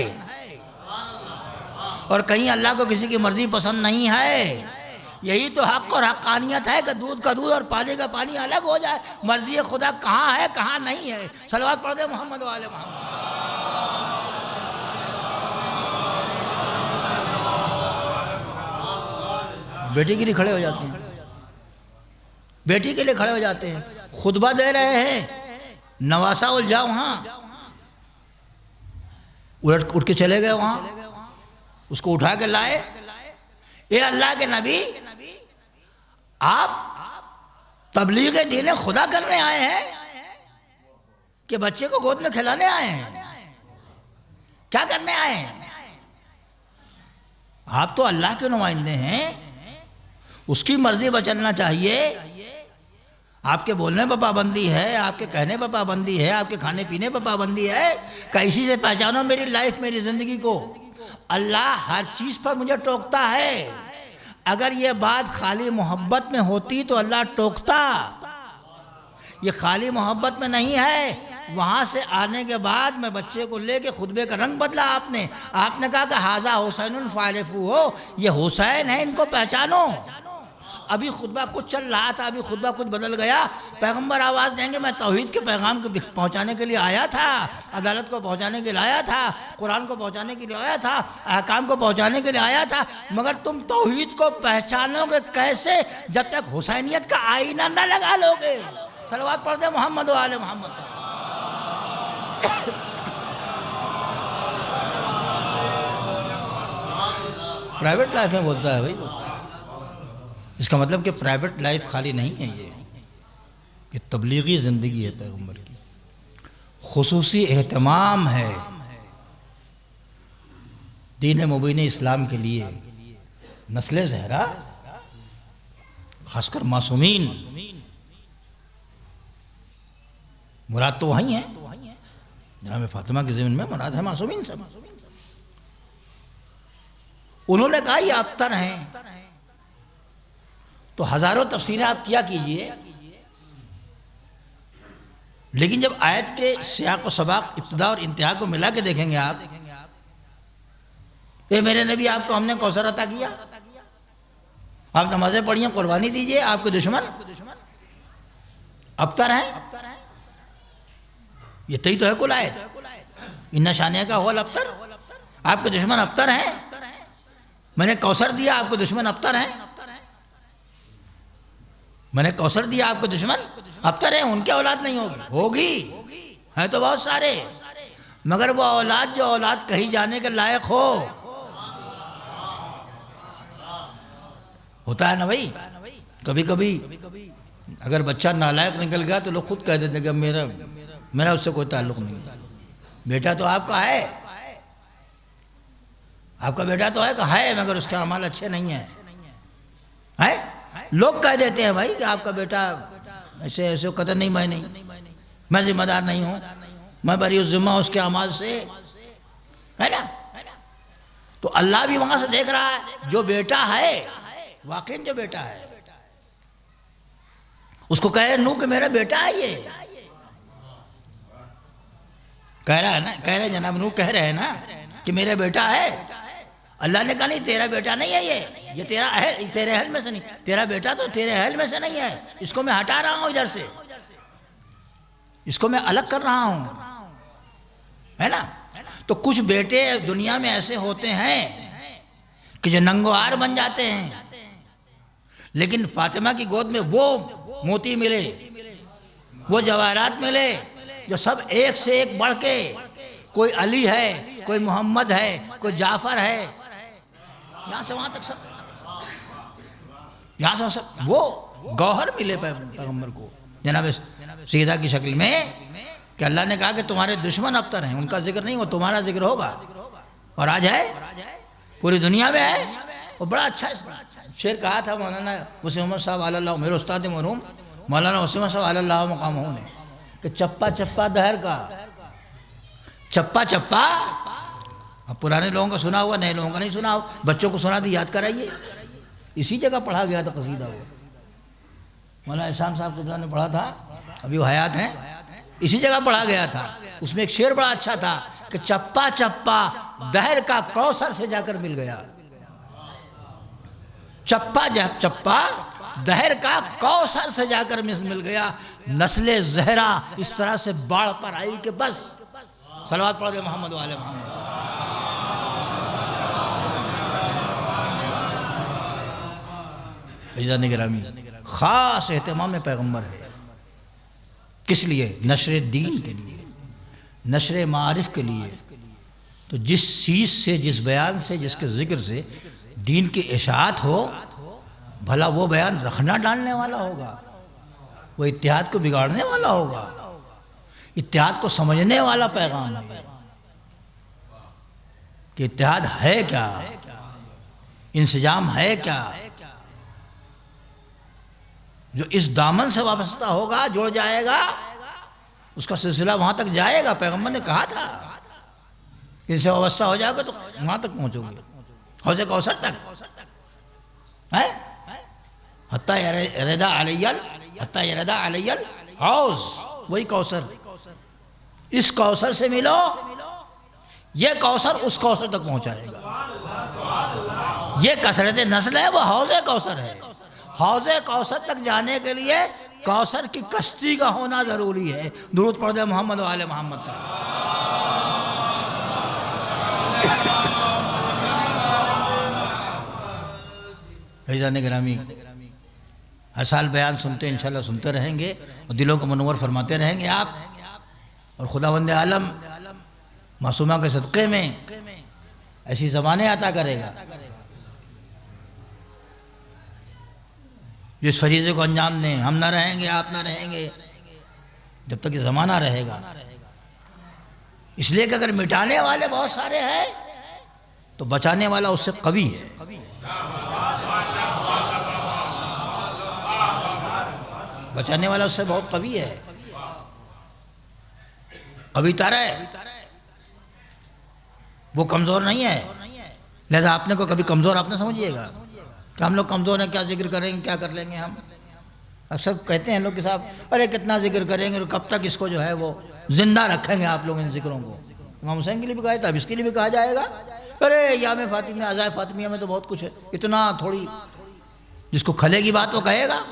اور کہیں اللہ کو کسی کی مرضی پسند نہیں ہے. یہی تو حق اور حقانیت ہے کہ دودھ کا دودھ اور پانی کا پانی الگ ہو جائے. مرضی خدا کہاں ہے کہاں نہیں ہے. صلوات پڑھ دے محمد والے محمد. بیٹی کے لیے کھڑے ہو جاتے ہیں, بیٹی کے لیے کھڑے ہو جاتے ہیں, خطبہ دے رہے ہیں, نواسا الجھا وہاں اٹھ کے چلے گئے, وہاں اس کو اٹھا کے لائے. اے اللہ کے نبی آپ تبلیغ دین خدا کرنے آئے ہیں کہ بچے کو گود میں کھلانے آئے ہیں؟ کیا کرنے آئے ہیں؟ آپ تو اللہ کے نمائندے ہیں, اس کی مرضی پر چلنا چاہیے. آپ کے بولنے پر پابندی ہے, آپ کے کہنے پر پابندی ہے, آپ کے کھانے پینے پر پابندی ہے. کیسی سے پہچانو میری لائف میری زندگی کو. اللہ ہر چیز پر مجھے ٹوکتا ہے. اگر یہ بات خالی محبت میں ہوتی تو اللہ ٹوکتا. یہ خالی محبت میں نہیں ہے. وہاں سے آنے کے بعد میں بچے کو لے کے خطبے کا رنگ بدلا. آپ نے کہا کہ ھذا حسین فاعرفوہ, یہ حسین ہے, ان کو پہچانو. ابھی خطبہ کچھ چل رہا تھا, ابھی خطبہ کچھ بدل گیا. پیغمبر آواز دیں گے میں توحید کے پیغام کو پہنچانے کے لیے آیا تھا, عدالت کو پہنچانے کے لیے آیا تھا, قرآن کو پہنچانے کے لیے آیا تھا, احکام کو پہنچانے کے لیے آیا تھا. مگر تم توحید کو پہچانو گے کیسے جب تک حسینیت کا آئینہ نہ لگا لو گے. صلوات پڑھ دے محمد و آل محمد. پرائیویٹ لائف میں بولتا ہے بھائی. اس کا مطلب کہ پرائیویٹ لائف خالی نہیں ہے, یہ تبلیغی زندگی ہے پیغمبر کی, خصوصی اہتمام ہے دین مبین اسلام کے لیے. نسل زہرا خاص کر معصومین مراد تو وہی ہیں. جناب فاطمہ کے ضمن میں مراد ہے معصومین سب. انہوں نے کہا یہ ابتر ہیں تو ہزاروں تفسیریں آپ کیا کیجئے, لیکن جب آیت کے سیاق و سباق ابتدا اور انتہا کو ملا کے دیکھیں گے آپ, اے میرے نبی آپ کو ہم نے کوثر عطا کیا, آپ نمازیں پڑھیے, قربانی دیجئے, آپ کے دشمن ابتر ہیں. یہ تئی تو ہے کل آیت, ان شانیہ کا ہول ابتر, آپ کے دشمن ابتر ہیں. میں نے کوثر دیا, آپ کے دشمن ابتر ہیں. میں نے کوثر دیا آپ کو دشمن ابتر ہیں، ان کی اولاد نہیں ہوگی ہیں تو بہت سارے، مگر وہ اولاد جو اولاد کہیں جانے کے لائق ہوتا ہے نا بھائی. کبھی کبھی اگر بچہ نالائق نکل گیا تو لوگ خود کہہ دیتے ہیں کہ میرا اس سے کوئی تعلق نہیں. بیٹا تو آپ کا ہے، آپ کا بیٹا تو ہے مگر اس کے اعمال اچھے نہیں ہیں. لوگ کہہ دیتے ہیں بھائی کہ آپ کا بیٹا ایسے قطع نہیں، میں ذمہ دار نہیں ہوں، میں بری الذمہ اس کے اعمال سے، ہے نا. تو اللہ بھی وہاں سے دیکھ رہا ہے جو بیٹا ہے، واقعی جو بیٹا ہے اس کو کہہ نو کہ میرا بیٹا ہے، یہ کہہ رہا ہے نا، کہہ رہے جناب نو کہہ رہے ہیں نا کہ میرا بیٹا ہے. اللہ نے کہا نہیں تیرا بیٹا نہیں ہے، یہ تیرے اہل میں سے نہیں، تیرا بیٹا تو تیرے اہل میں سے نہیں ہے، اس کو میں ہٹا رہا ہوں ادھر سے، اس کو میں الگ کر رہا ہوں، ہے نا. تو کچھ بیٹے دنیا میں ایسے ہوتے ہیں کہ جو ننگوہار بن جاتے ہیں، لیکن فاطمہ کی گود میں وہ موتی ملے، وہ جواہرات ملے جو سب ایک سے ایک بڑھ کے، کوئی علی ہے، کوئی محمد ہے، کوئی جعفر ہے، یہاں سے وہاں تک سب، یہاں سے سب وہ گوہر ملے پیغمبر کو جناب سیدہ کی شکل میں، کہ اللہ نے کہا کہ تمہارے دشمن ابتر ہیں، ان کا ذکر نہیں ہو، تمہارا ذکر ہوگا. اور آج ہے، پوری دنیا میں ہے. وہ بڑا اچھا شعر کہا تھا مولانا وسیم احمد صاحب علی اللہ، میرے استاد مرحوم مولانا وسیم احمد صاحب علی اللہ مقام نے، کہ چپا چپا دہر کا، چپا چپا. اب پرانے لوگوں کا سنا ہوا، نئے لوگوں کا نہیں سنا ہوا، بچوں کو سنا دی یاد کرائیے. اسی جگہ پڑھا گیا تھا قصیدہ، وہ مولانا احسان صاحب قبلہ نے پڑھا تھا، ابھی وہ حیات ہیں، اسی جگہ پڑھا گیا تھا. اس میں ایک شعر بڑا اچھا تھا کہ چپا چپا دہر کا کوثر سے جا کر مل گیا. چپا چپا دہر کا کوثر سے جا کر مل گیا، نسل زہرا اس طرح سے باڑ پر آئی کہ بس. صلوات پڑھ دے محمد و آل محمد. عزیزان گرامی، خاص اہتمام پیغمبر ہے. کس لیے؟ نشر دین کے لیے، نشر معارف کے لیے. تو جس چیز سے، جس بیان سے، جس کے ذکر سے دین کی اشاعت ہو، بھلا وہ بیان رکھنا ڈالنے والا ہوگا، وہ اتحاد کو بگاڑنے والا ہوگا، اتحاد کو سمجھنے والا پیغام ہے کہ اتحاد ہے کیا، انسجام ہے کیا. جو اس دامن سے وابستہ ہوگا، جڑ جائے گا، اس کا سلسلہ وہاں تک جائے گا. پیغمبر نے کہا تھا ان سے وابستہ ہو جائے گا تو وہاں تک پہنچو گے، حوض کوثر تک. حتیٰ یردا علی الحوض، وہی کوثر. اس کوثر سے ملو، یہ کوثر اس کوثر تک پہنچائے گا. یہ کثرت نسل ہے، وہ حوض کوثر ہے. حوض کوثر تک جانے کے لیے کوثر کی کشتی کا ہونا ضروری ہے. درود پڑھ دے محمد و آل محمد کا. عزیزان گرامی، ہر سال بیان سنتے انشاءاللہ سنتے رہیں گے اور دلوں کو منور فرماتے رہیں گے آپ. اور خداوند عالم معصومہ کے صدقے میں ایسی زبانیں عطا کرے گا جس فریضے کو انجام دیں. ہم نہ رہیں گے، آپ نہ رہیں گے، جب تک یہ زمانہ رہے گا. اس لیے کہ اگر مٹانے والے بہت سارے ہیں تو بچانے والا اس سے قوی ہے. بچانے والا اس سے بہت قوی ہے، قوی تارا ہے، وہ کمزور نہیں ہے. لہذا آپ نے کو کبھی کمزور آپ نہ سمجھیے گا کہ ہم لوگ کمزور ہیں، کیا ذکر کریں گے، کیا کر لیں گے. ہم اکثر کہتے ہیں لوگ کہ صاحب ارے کتنا ذکر کریں گے، کب تک اس کو جو ہے وہ زندہ رکھیں گے آپ لوگ ان ذکروں کو. امام حسین کے لیے بھی کہا تھا، اب اس کے لیے بھی کہا جائے گا. ارے یام فاطمیہ، عزائے فاطمیہ میں تو بہت کچھ ہے، اتنا تھوڑی. جس کو کھلے گی بات وہ کہے گا.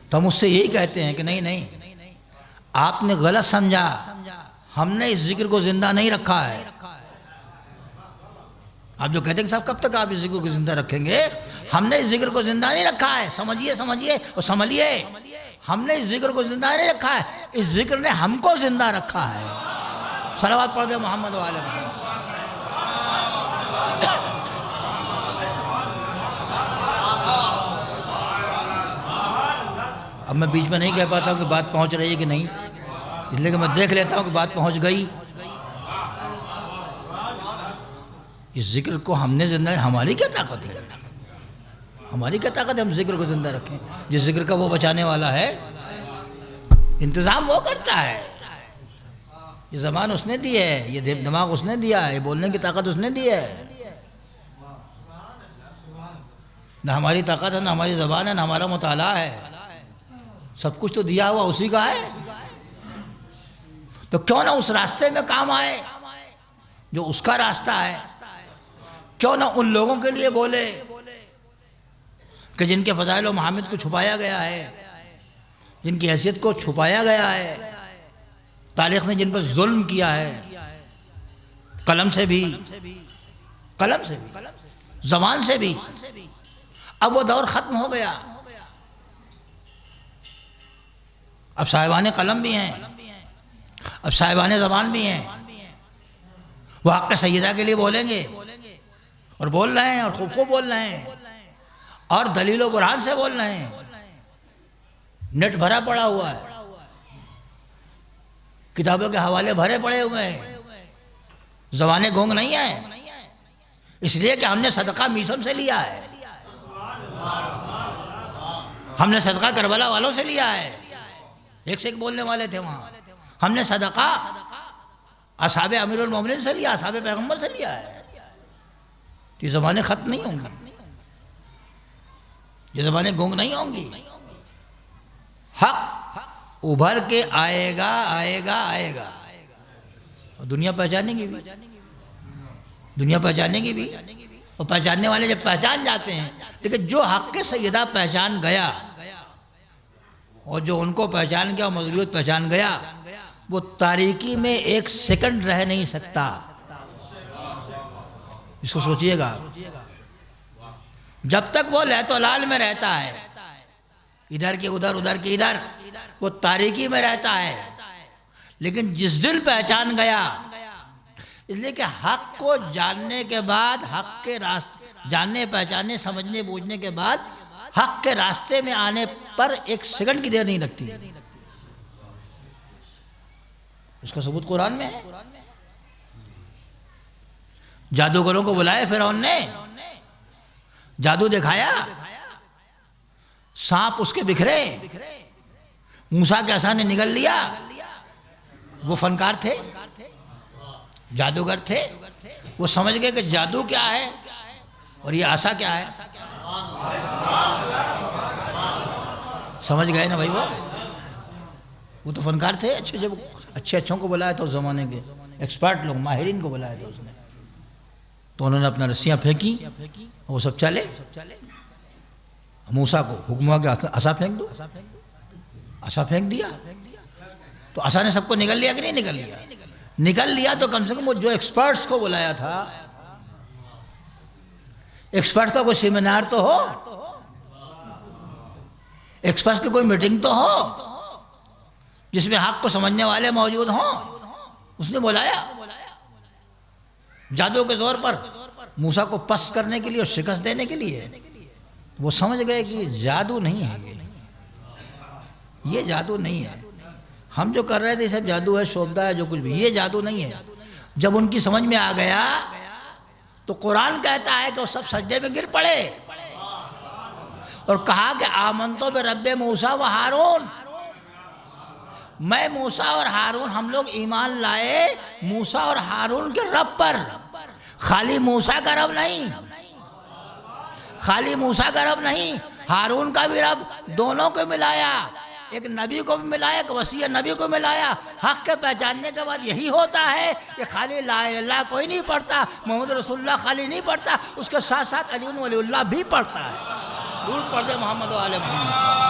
تو ہم اس سے یہی کہتے ہیں کہ نہیں، آپ نے غلط سمجھا، ہم نے اس ذکر کو زندہ نہیں رکھا ہے. آپ جو کہتے ہیں کہ صاحب کب تک آپ اس ذکر کو زندہ رکھیں گے، ہم نے اس ذکر کو زندہ نہیں رکھا ہے، سمجھیے اور سنبھلیے، ہم نے اس ذکر کو زندہ نہیں رکھا ہے، اس ذکر نے ہم کو زندہ رکھا ہے۔ صلوات پڑھ دیں محمد و آل محمد۔ اب میں بیچ میں نہیں کہہ پاتا ہوں کہ بات پہنچ رہی ہے کہ نہیں، اس لیے کہ میں دیکھ لیتا ہوں کہ بات پہنچ گئی۔ اس ذکر کو ہم نے زندہ، ہماری کیا طاقت ہے، ہماری کیا طاقت ہے ہم ذکر کو زندہ رکھیں؟ جس ذکر کا وہ بچانے والا ہے، انتظام وہ کرتا ہے۔ یہ زبان اس نے دی ہے، یہ دماغ اس نے دیا ہے، یہ بولنے کی طاقت اس نے دی ہے۔ نہ ہماری طاقت ہے، نہ ہماری زبان ہے، نہ ہمارا مطالعہ ہے، سب کچھ تو دیا ہوا اسی کا ہے۔ تو کیوں نہ اس راستے میں کام آئے جو اس کا راستہ ہے، کیوں نہ ان لوگوں کے لیے بولے کہ جن کے فضائل و محامد کو چھپایا گیا ہے، جن کی حیثیت کو چھپایا گیا ہے، تاریخ نے جن پر ظلم کیا ہے، قلم سے بھی، زبان سے بھی۔ اب وہ دور ختم ہو گیا، اب صاحبان قلم بھی ہیں، اب صاحبان زبان بھی ہیں، وہ حق سیدہ کے لیے بولیں گے اور بول رہے ہیں، اور خوب خوب بول رہے ہیں، اور دلیل و برہان سے بول رہے ہیں۔ نیٹ بھرا پڑا ہوا ہے، کتابوں کے حوالے بھرے پڑے ہوئے ہیں، زبانیں گونگ نہیں ہیں، اس لیے کہ ہم نے صدقہ میسم سے لیا ہے، ہم نے صدقہ کربلا والوں سے لیا ہے، ایک سے ایک بولنے والے تھے وہاں، ہم نے صدقہ اصحاب امیر المومنین سے لیا، اصحاب پیغمبر سے لیا ہے۔ یہ زبانیں ختم نہیں ہوں گی، یہ زبانیں گونگ نہیں ہوں گی، حق ابھر کے آئے گا آئے گا آئے گا، اور دنیا پہچانے گی بھی، دنیا پہچانے گی بھی، اور پہچاننے والے جب پہچان جاتے ہیں، لیکن جو حق کے سیدہ پہچان گیا اور جو ان کو پہچان گیا اور مظلومیت پہچان گیا، وہ تاریکی میں ایک سیکنڈ رہ نہیں سکتا۔ اس کو سوچئے گا، جب تک وہ لہت و لال میں رہتا ہے، ادھر کے ادھر ادھر کے ادھر، وہ تاریکی میں رہتا ہے، لیکن جس دن پہچان گیا، اس لیے کہ حق کو جاننے کے بعد، حق کے راستے جاننے پہچاننے سمجھنے بوجھنے کے بعد، حق کے راستے میں آنے پر ایک سیکنڈ کی دیر نہیں لگتی۔ اس کا ثبوت قرآن میں ہے۔ جادوگروں کو بلائے فرعون نے، جادو دکھایا، سانپ اس کے بکھرے، موسیٰ کے عصا نے نگل لیا۔ وہ فنکار تھے، جادوگر تھے، وہ سمجھ گئے کہ جادو کیا ہے اور یہ عصا کیا ہے، سمجھ گئے نا بھائی، وہ تو فنکار تھے، اچھوں کو بلایا تھا اس زمانے کے ایکسپرٹ لوگ، ماہرین کو بلایا تھا اس نے، تو انہوں نے اپنا رسیاں پھینکی، وہ سب چلے، موسیٰ کو حکم ہوا کہ عصا پھینک دو، عصا پھینک دیا، تو عصا نے سب کو نگل لیا کہ نہیں نگل لیا؟ نگل لیا، تو کم سے کم وہ جو ایکسپرٹس کو بلایا تھا، ایکسپرٹ کا کوئی سیمینار تو ہو، ایکسپرٹس کی کوئی میٹنگ تو ہو جس میں حق کو سمجھنے والے موجود ہوں، اس نے بلایا جادو کے زور پر موسیٰ کو پس کرنے کے لیے اور شکست دینے کے لیے۔ وہ سمجھ گئے کہ یہ جادو نہیں ہے، یہ جادو نہیں ہے، ہم جو کر رہے تھے سب جادو ہے، شوبدہ ہے، جو کچھ بھی، یہ جادو نہیں ہے۔ جب ان کی سمجھ میں آ گیا تو قرآن کہتا ہے کہ وہ سب سجدے میں گر پڑے اور کہا کہ آمنتو برب موسیٰ و ہارون، میں موسیٰ اور ہارون، ہم لوگ ایمان لائے موسیٰ اور ہارون کے رب پر، خالی موسیٰ کا رب نہیں، خالی موسیٰ کا رب نہیں، ہارون کا بھی رب، دونوں کو ملایا، ایک نبی کو بھی ملایا، ایک وسیع نبی کو ملایا۔ حق کے پہچاننے کے بعد یہی ہوتا ہے کہ خالی لا الہ الا اللہ کوئی نہیں پڑھتا، محمد رسول اللہ خالی نہیں پڑھتا، اس کے ساتھ ساتھ علی ولی اللہ بھی پڑھتا ہے۔ درود پڑھ دے محمد و آل محمد۔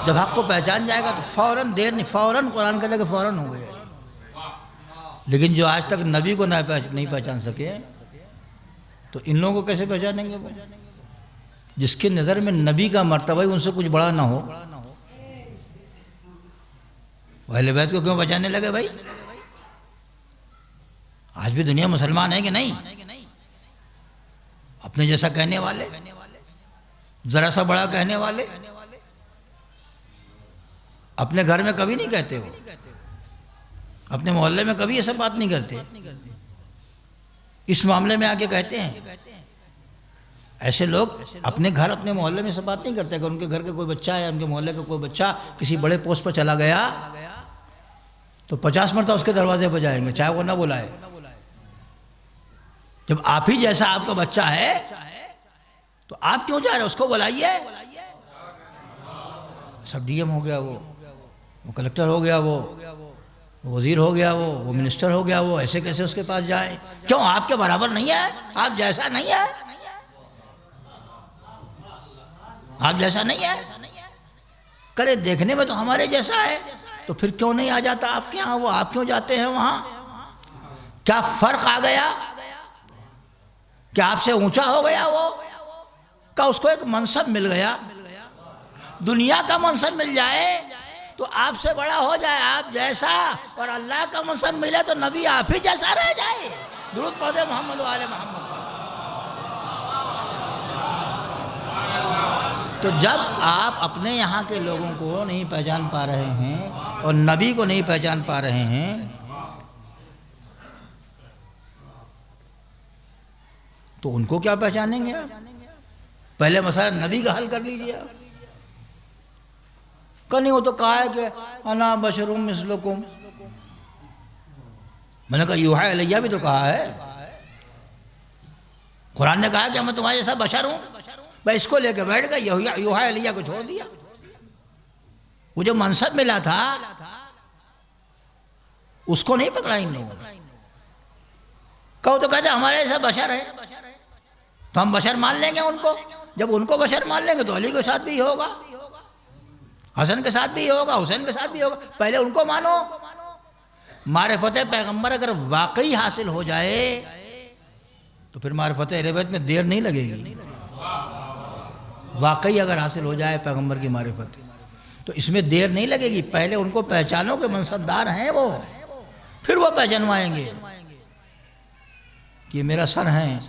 جب حق کو پہچان جائے گا تو فوراً، دیر نہیں، فوراً قرآن کہنے کہ فوراً ہو گیا۔ لیکن جو آج تک نبی کو نہیں پہچان سکے تو ان لوگوں کو کیسے پہچانیں گے؟ وہ جس کے نظر میں نبی کا مرتبہ ہی ان سے کچھ بڑا نہ ہو، وہ اہل بیت کو کیوں پہچاننے لگے بھائی؟ آج بھی دنیا مسلمان ہے کہ نہیں؟ اپنے جیسا کہنے والے، ذرا سا بڑا کہنے والے، اپنے گھر میں کبھی نہیں کہتے، ہو اپنے محلے میں کبھی یہ سب بات نہیں کرتے، اس معاملے میں آ کے کہتے ہیں۔ ایسے لوگ اپنے گھر، اپنے محلے میں سب بات نہیں کرتے کہ ان کے گھر کا کوئی بچہ ہے، ان کے محلے کا کوئی بچہ کسی بڑے پوسٹ پر چلا گیا تو 50 مرتبہ اس کے دروازے پہ جائیں گے چاہے وہ نہ بلائے۔ جب آپ ہی جیسا آپ کا بچہ ہے تو آپ کیوں جا رہے ہیں؟ اس کو بلائیے۔ سب ڈی ایم ہو گیا، وہ کلکٹر ہو گیا، وہ وزیر ہو گیا، وہ منسٹر ہو گیا، وہ ایسے کیسے اس کے پاس جائیں؟ کیوں؟ آپ کے برابر نہیں ہے، آپ جیسا نہیں ہے، آپ جیسا نہیں ہے۔ کرے دیکھنے میں تو ہمارے جیسا ہے، تو پھر کیوں نہیں آ جاتا آپ کے ہاں؟ وہ آپ کیوں جاتے ہیں وہاں؟ کیا فرق آ گیا؟ کیا آپ سے اونچا ہو گیا وہ؟ کیا اس کو ایک منصب مل گیا؟ دنیا کا منصب مل جائے تو آپ سے بڑا ہو جائے آپ جیسا، اور اللہ کا منصب ملے تو نبی آپ ہی جیسا رہ جائے۔ درود پڑھے محمد و آل محمد۔ تو جب آپ اپنے یہاں کے لوگوں کو نہیں پہچان پا رہے ہیں اور نبی کو نہیں پہچان پا رہے ہیں تو ان کو کیا پہچانیں گے آپ؟ پہلے مسئلہ نبی کا حل کر لیجیے آپ۔ نہیں، وہ تو کہا ہے کہ انا بشر مثلکم، میں نے کہا یوحی الیہ بھی تو کہا ہے، قرآن نے کہا کہ میں تمہارے جیسا بشر ہوں، بھائی اس کو لے کے بیٹھ گئے، یوحی الیہ کو چھوڑ دیا۔ وہ جو منصب ملا تھا اس کو نہیں پکڑا ان لوگوں نے۔ کہو تو کہتے ہمارے جیسا بشر ہے تو ہم بشر مان لیں گے ان کو، جب ان کو بشر مان لیں گے تو علی کے ساتھ بھی ہوگا، حسن کے ساتھ بھی ہوگا، حسین کے ساتھ بھی ہوگا۔ پہلے ان کو مانو۔ معرفت پیغمبر اگر واقعی حاصل ہو جائے تو پھر معرفت اہل بیت میں دیر نہیں لگے گی۔ واقعی اگر حاصل ہو جائے پیغمبر کی معرفت تو اس میں دیر نہیں لگے گی۔ پہلے ان کو پہچانو کہ منصبدار ہیں وہ، پھر وہ پہچانوائیں گے کہ یہ میرا سر ہے،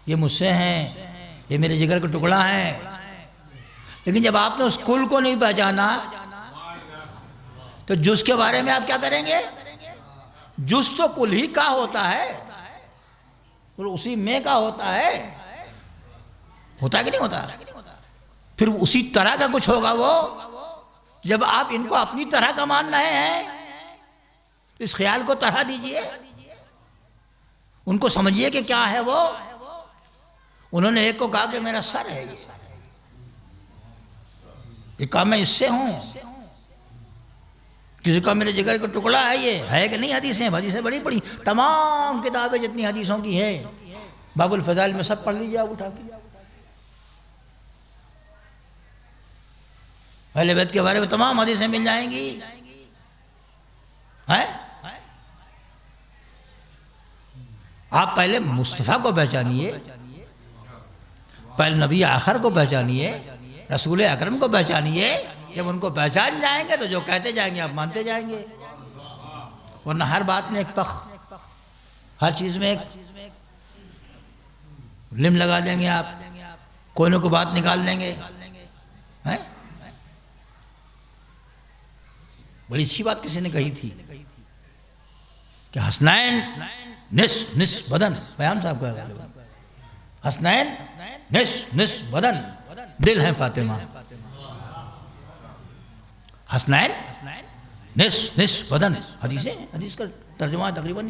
یہ مجھ سے ہیں، یہ میرے جگر کا ٹکڑا ہے۔ لیکن جب آپ نے اس کل کو نہیں پہچانا تو جز کے بارے میں آپ کیا کریں گے؟ جز تو کل ہی کا ہوتا ہے اور اسی میں کا ہوتا ہے کہ نہیں ہوتا؟ پھر اسی طرح کا کچھ ہوگا وہ۔ جب آپ ان کو اپنی طرح کا مان رہے ہیں اس خیال کو طرح دیجئے، ان کو سمجھیے کہ کیا ہے وہ۔ انہوں نے ایک کو کہا کہ میرا سر ہے، یہ کہا میں اس سے ہوں، کسی کا میرے جگر کا ٹکڑا ہے، یہ ہے کہ نہیں؟ حدیثیں بڑی پڑھی، تمام کتابیں جتنی حدیثوں کی ہے باب الفضائل میں سب پڑھ لیجیے آپ اٹھا کے۔ اہل بیت کے بارے میں تمام حدیثیں مل جائیں گی۔ آپ پہلے مصطفیٰ کو پہچانیے، پہلے نبی آخر کو پہچانیے، رسول اکرم کو پہچانیے۔ جب ان کو پہچان جائیں گے تو جو کہتے جائیں گے آپ مانتے جائیں گے، ورنہ ہر بات میں ایک پخ، ہر چیز میں ایک لم لگا دیں گے آپ، کوئی نہ کوئی بات نکال دیں گے۔ بڑی اچھی بات کسی نے کہی تھی کہ حسنین نصف بدن، بیان صاحب کا حسنین نصف بدن، دل ہے فاطمہ۔ حسنین نصف بدن، حدیث کا ترجمہ تقریباً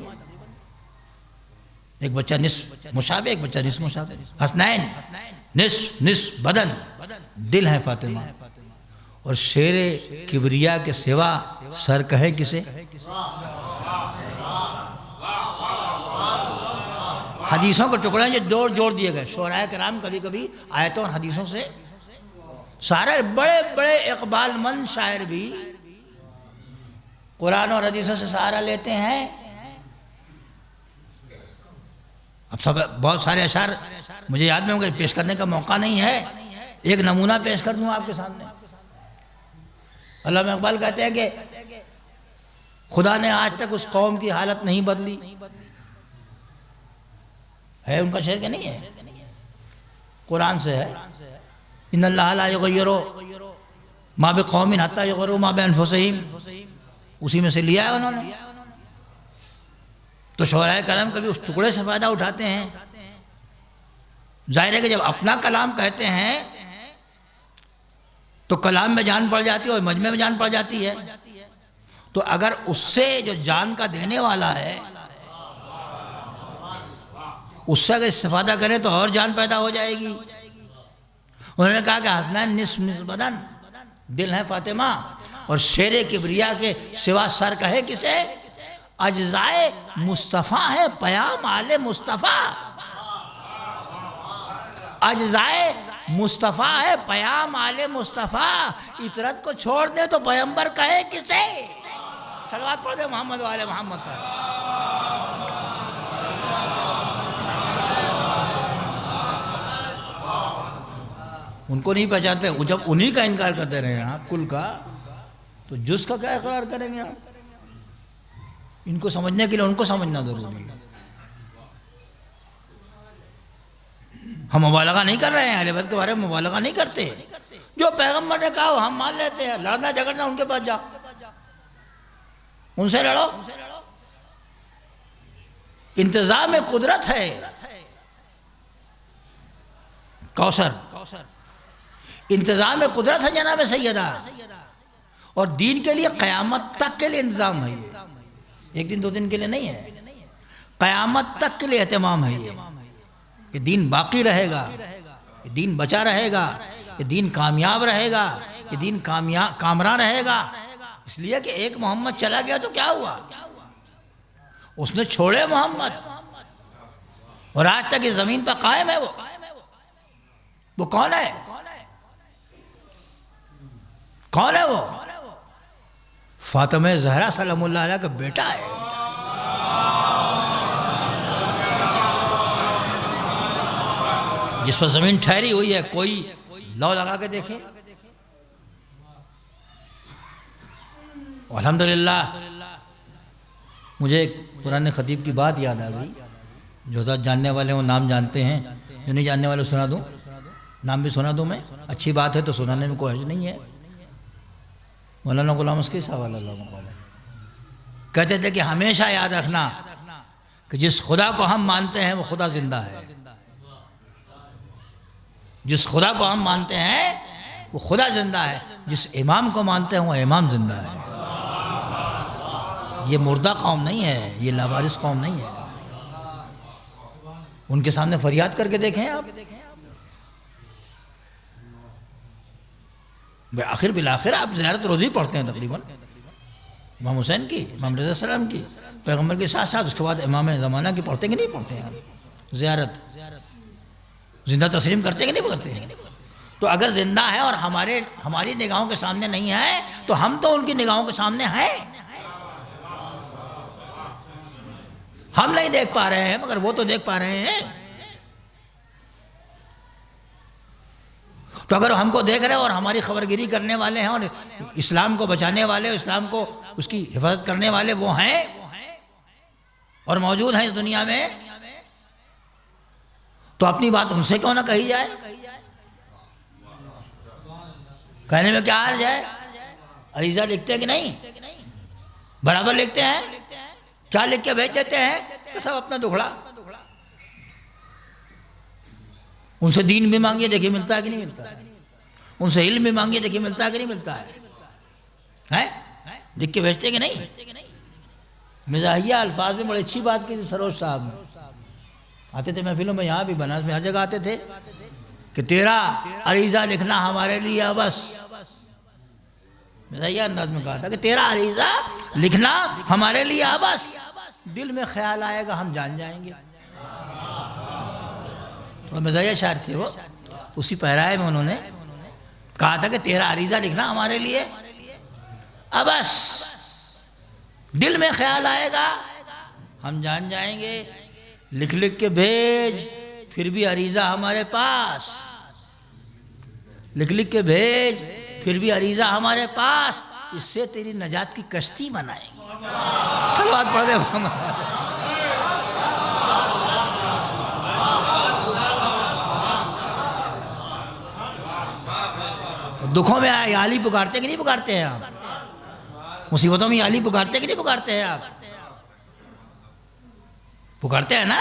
ایک بچہ نصف مشابہ، ایک بچہ نصف مشابہ۔ حسنین نصف بدن، دل ہے فاطمہ۔ اور شیر کبریا کے سوا سر کہے کسے؟ حدیثوں کے ٹکڑے جو جوڑ دیے گئے، شعراء کرام کبھی کبھی آیتوں اور حدیثوں سے سارے بڑے بڑے اقبال مند شاعر بھی قرآن اور حدیثوں سے سہارا لیتے ہیں. اب بہت سارے اشعار مجھے یاد میں ہوں گے، پیش کرنے کا موقع نہیں ہے. ایک نمونہ پیش کر دوں آپ کے سامنے. علامہ اقبال کہتے ہیں کہ خدا نے آج تک اس قوم کی حالت نہیں بدلی. ہے ان کا شعر کہ نہیں ہے؟ قرآن سے ہے. ان اللہ لا یغیر ما بقوم حتی یغیروا ما بانفسہم، اسی میں سے لیا ہے انہوں نے. تو شعراء کرام کبھی اس ٹکڑے سے فائدہ اٹھاتے ہیں. ظاہر ہے کہ جب اپنا کلام کہتے ہیں تو کلام میں جان پڑ جاتی ہے اور مجمع میں جان پڑ جاتی ہے. تو اگر اس سے جو جان کا دینے والا ہے اس سے اگر استفادہ کریں تو اور جان پیدا ہو جائے گی. انہوں نے کہا کہ حسنین نصف نصف بدن، دل ہے فاطمہ اور شیر کبریا کے سوا سر کہے کسے، اجزائے مصطفیٰ ہے پیام آل مصطفیٰ. اجزائے مصطفیٰ ہے پیام آل مصطفیٰ، اطرت کو چھوڑ دے تو پیغمبر کہے کسے. صلوات پڑھ دے محمد و آل محمد پر. ان کو نہیں پہچانتے. جب انہی کا انکار کرتے رہے ہیں آپ کل کا، تو جز کا کیا اقرار کریں گے آپ؟ ان کو سمجھنے کے لیے ان کو سمجھنا ضروری ہے. ہم مبالغہ نہیں کر رہے ہیں، اہل بیت کے بارے میں مبالغہ نہیں کرتے. جو پیغمبر نے کہا وہ ہم مان لیتے ہیں. لڑنا جھگڑنا ان کے پاس جاؤ، ان سے لڑو. انتظام قدرت ہے. کوثر انتظام قدرت ہے جناب سیدہ، اور دین کے لیے قیامت تک کے لیے انتظام ہے. یہ ایک دن دو دن کے لیے نہیں ہے، قیامت تک کے لیے اہتمام ہے. یہ کہ دین باقی رہے گا، یہ دین بچا رہے گا، یہ دین کامیاب رہے گا، یہ دین کامراں رہے گا. اس لیے کہ ایک محمد چلا گیا تو کیا ہوا؟ اس نے چھوڑے محمد، اور آج تک اس زمین پر قائم ہے. وہ کون ہے؟ کون ہے وہ؟ فاطمہ زہرا سلام اللہ علیہ کا بیٹا ہے. جس پر زمین ٹھہری ہوئی ہے، کوئی لو لگا کے دیکھے. الحمدللہ مجھے ایک پرانے خطیب کی بات یاد آ گئی. جو حضرات جاننے والے وہ نام جانتے ہیں، جو نہیں جاننے والے سنا دوں، نام بھی سنا دوں میں. اچھی بات ہے تو سنانے میں کوئی حرج نہیں ہے. مولانا غلام مسکی صاحب اللہ کہتے تھے کہ ہمیشہ یاد رکھنا کہ جس خدا کو ہم مانتے ہیں وہ خدا زندہ ہے. جس خدا کو ہم مانتے ہیں وہ خدا زندہ ہے. جس امام کو مانتے ہیں وہ امام زندہ ہے. یہ مردہ قوم نہیں ہے، یہ لاوارث قوم نہیں ہے. ان کے سامنے فریاد کر کے دیکھیں آپ. آخر بالآخر آپ زیارت روزی پڑھتے ہیں تقریباً امام حسین کی، امام رضا السلام کی، پیغمبر کے ساتھ ساتھ اس کے بعد امام زمانہ کی پڑھتے کہ نہیں پڑھتے ہیں؟ زیارت زندہ تسلیم کرتے کہ نہیں کرتے ہیں؟ تو اگر زندہ ہے اور ہماری نگاہوں کے سامنے نہیں ہے تو ہم تو ان کی نگاہوں کے سامنے ہیں. ہم نہیں دیکھ پا رہے ہیں مگر وہ تو دیکھ پا رہے ہیں. تو اگر ہم کو دیکھ رہے ہیں اور ہماری خبرگیری کرنے والے ہیں اور اسلام کو بچانے والے، اسلام کو اس کی حفاظت کرنے والے وہ ہیں اور موجود ہیں اس دنیا میں، تو اپنی بات ان سے کیوں نہ کہی جائے؟ کہنے میں کیا حرج ہے؟ عریضہ لکھتے ہیں کہ نہیں؟ برابر لکھتے ہیں. کیا لکھ کے بھیج دیتے ہیں کہ سب اپنا دکھڑا. ان سے دین بھی مانگیے دیکھیے ملتا ہے کہ نہیں ملتا ہے. ان سے علم بھی مانگیے دیکھیے ملتا ہے کہ نہیں ملتا ہے. لکھ کے بھیجتے کہ نہیں؟ مزاحیہ الفاظ میں بڑی اچھی بات کی تھی سروج صاحب نے. آتے تھے محفلوں میں، یہاں بھی بنارس میں ہر جگہ آتے تھے کہ تیرا عریضہ لکھنا ہمارے لیے بس. مزاحیہ انداز میں کہا تھا کہ تیرا عریضہ لکھنا ہمارے لیے بس. دل میں خیال آئے گا ہم جان جائیں گے. تھوڑا مزاحیہ شاعر تھے وہ. اسی پہرائے میں انہوں نے کہا تھا کہ تیرا عریضہ لکھنا ہمارے لیے، اب بس دل میں خیال آئے گا ہم جان جائیں گے، لکھ لکھ کے بھیج، پھر بھی عریضہ ہمارے پاس، لکھ لکھ کے بھیج پھر بھی عریضہ ہمارے پاس، اس سے تیری نجات کی کشتی بنائیں گے۔ صلوات پڑھ دے محمد۔ دکھوں میں یا علی پکارتے کہ نہیں پکارتے ہیں آپ؟ مصیبتوں میں یا علی پکارتے کہ نہیں پکارتے ہیں آپ؟ پکارتے ہیں نا؟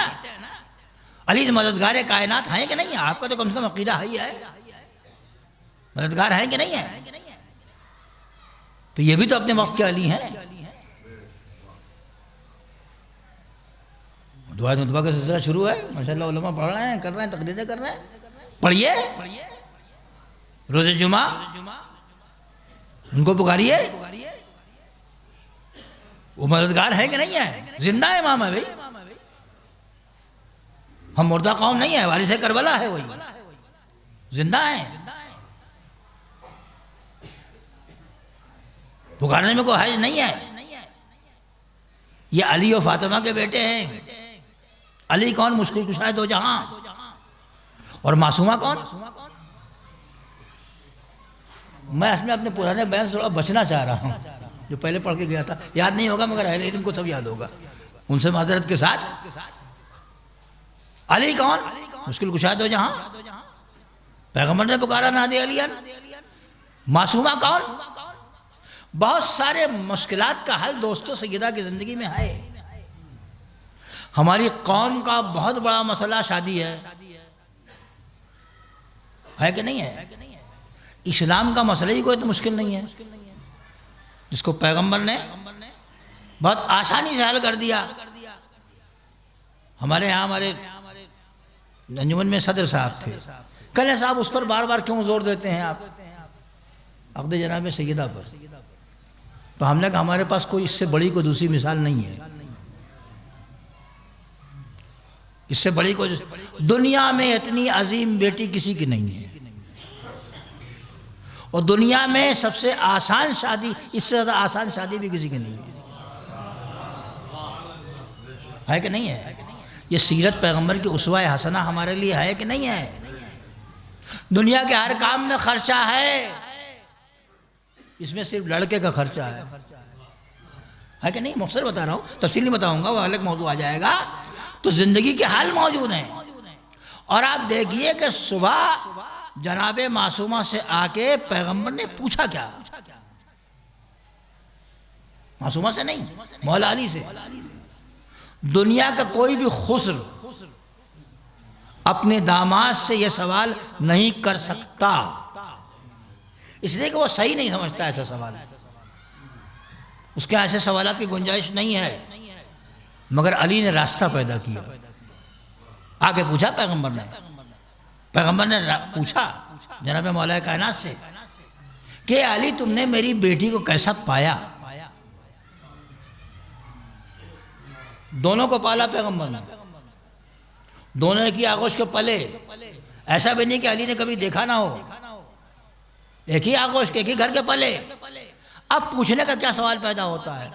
علی مددگار کائنات ہیں کہ نہیں ہیں؟ آپ کا تو کم سے کم عقیدہ ہے ہی ہے، مددگار ہیں کہ نہیں ہیں؟ تو یہ بھی تو اپنے وقت کے علی ہیں۔ دعا نطبہ کا سلسلہ شروع ہے، ماشاءاللہ علماء پڑھ رہے ہیں، کر رہے ہیں، تقریریں کر رہے ہیں، پڑھیے روز جمعہ ان کو پکاریے، وہ مددگار ہے کہ نہیں ہے؟ زندہ ہے امام ہے بھائی، ہم مردہ قوم نہیں ہے، وارث کربلا ہے، وہی زندہ ہیں، پکارنے میں کوئی حرج نہیں ہے۔ یہ علی و فاطمہ کے بیٹے ہیں۔ علی کون؟ مشکل کشا دو جہاں، اور معصومہ کون؟ میں اس میں اپنے پرانے بیان سے تھوڑا بچنا چاہ رہا ہوں، جو پہلے پڑھ کے گیا تھا، یاد نہیں ہوگا مگر اہل علم کو سب یاد ہوگا، ان سے معذرت کے ساتھ۔ علی کون؟ مشکل کشا دو جہاں، پیغمبر نے پکارا نادی علی۔ معصومہ کون؟ بہت سارے مشکلات کا حل دوستوں سیدہ کی زندگی میں ہے۔ ہماری قوم کا بہت بڑا مسئلہ شادی ہے کہ نہیں ہے؟ اسلام کا مسئلہ ہی کوئی تو مشکل نہیں ہے، جس کو پیغمبر نے بہت آسانی سے حل کر دیا۔ ہمارے یہاں ہمارے انجمن میں صدر صاحب تھے، کہنے صاحب اس پر بار بار کیوں زور دیتے ہیں آپ، عقد جناب سیدہ پر؟ تو ہم نے کہا ہمارے پاس کوئی اس سے بڑی کوئی دوسری مثال نہیں ہے، اس سے بڑی کوئی دنیا میں اتنی عظیم بیٹی کسی کی نہیں ہے، اور دنیا میں سب سے آسان شادی، اس سے زیادہ آسان شادی بھی کسی کی نہیں ہے کہ نہیں ہے؟ یہ سیرت پیغمبر کی اسوہ حسنہ ہمارے لیے ہے کہ نہیں ہے؟ دنیا کے ہر کام میں خرچہ ہے، اس میں صرف لڑکے کا خرچہ ہے کہ نہیں؟ مختصر بتا رہا ہوں، تفصیل نہیں بتاؤں گا، وہ الگ موضوع آ جائے گا۔ تو زندگی کے حال موجود ہیں، اور آپ دیکھیے کہ صبح جناب معصومہ سے آ کے پیغمبر نے پوچھا کیا؟ معصومہ سے نہیں، مولا علی سے۔ دنیا کا کوئی بھی خسر اپنے داماد سے یہ سوال نہیں کر سکتا، اس لیے کہ وہ صحیح نہیں سمجھتا ایسا سوال، اس کے ایسے سوالات کی گنجائش نہیں ہے۔ مگر علی نے راستہ پیدا کیا، آگے پوچھا پیغمبر نے پوچھا جناب مولا کائنات سے کہ علی تم نے میری بیٹی کو کیسا پایا؟ دونوں کو پالا پیغمبر نے، دونوں کی آغوش کے پلے، ایسا بھی نہیں کہ علی نے کبھی دیکھا نہ ہو، ایک ہی آغوش کے، ایک ہی گھر کے پلے۔ اب پوچھنے کا کیا سوال پیدا ہوتا ہے؟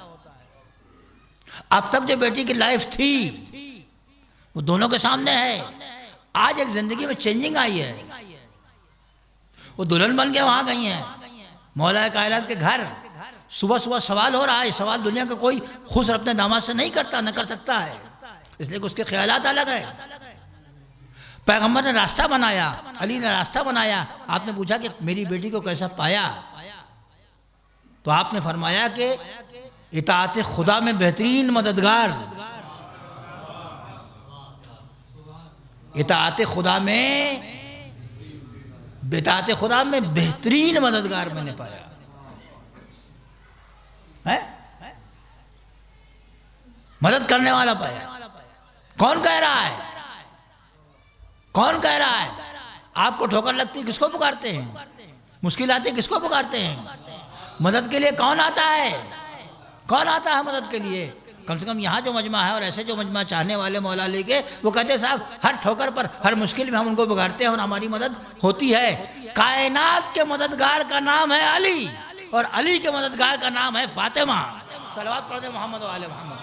اب تک جو بیٹی کی لائف تھی وہ دونوں کے سامنے ہے، آج ایک زندگی میں چینجنگ آئی ہے، وہ دلہن بن کے وہاں گئی ہیں مولا کائنات کے گھر۔ صبح صبح سوال ہو رہا ہے، سوال دنیا کا کوئی خسر اپنے داماد سے نہیں کرتا، نہ کر سکتا ہے، اس لیے کہ اس کے خیالات الگ ہیں۔ پیغمبر نے راستہ بنایا، علی نے راستہ بنایا۔ آپ نے پوچھا کہ میری بیٹی کو کیسا پایا؟ تو آپ نے فرمایا کہ اطاعت خدا میں بہترین مددگار، اطاعت خدا میں بہترین مددگار میں نے پایا ہے، مدد کرنے والا پایا۔ کون کہہ رہا ہے؟ کون کہہ رہا ہے؟ آپ کو ٹھوکر لگتی کس کو پکارتے ہیں؟ مشکل آتی کس کو پکارتے ہیں؟ مدد کے لیے کون آتا ہے؟ کون آتا ہے مدد کے لیے؟ کم سے کم یہاں جو مجمع ہے اور ایسے جو مجمع چاہنے والے مولا علی کے، وہ کہتے ہیں صاحب ہر ٹھوکر پر، ہر مشکل میں ہم ان کو بگاڑتے ہیں اور ہماری مدد ہوتی ہے۔ کائنات کے مددگار کا نام ہے علی، اور علی کے مددگار کا نام ہے فاطمہ۔ صلوات پڑھ دیں محمد و آل محمد۔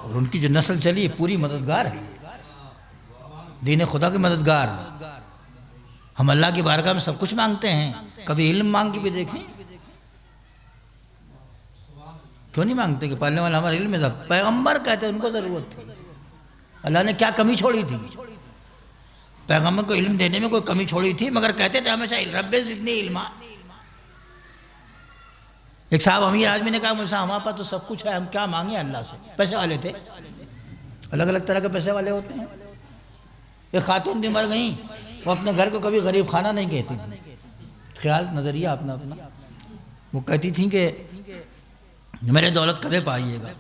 اور ان کی جو نسل چلی ہے پوری مددگار ہے، دین خدا کی مددگار۔ ہم اللہ کی بارگاہ میں سب کچھ مانگتے ہیں، کبھی علم مانگ کے بھی دیکھیں، کیوں نہیں مانگتے کہ پالنے والا ہمارا علم ہے؟ پیغمبر کہتے ہیں ان کو ضرورت تھی، اللہ نے کیا کمی چھوڑی تھی؟ پیغمبر کو علم دینے میں کوئی کمی چھوڑی تھی؟ مگر کہتے تھے ہمیشہ رب زدنی علما۔ ایک صاحب امیر آدمی نے کہا مجھ سے ہمارے پاس تو سب کچھ ہے، ہم کیا مانگیں اللہ سے؟ پیسے والے تھے، الگ الگ طرح کے پیسے والے ہوتے ہیں۔ ایک خاتون بھی مر گئیں، وہ اپنے گھر کو کبھی غریب خانہ نہیں کہتی تھی، خیال نظریہ اپنا اپنا۔ وہ کہتی تھیں کہ میرے دولت قدے پائیے گا۔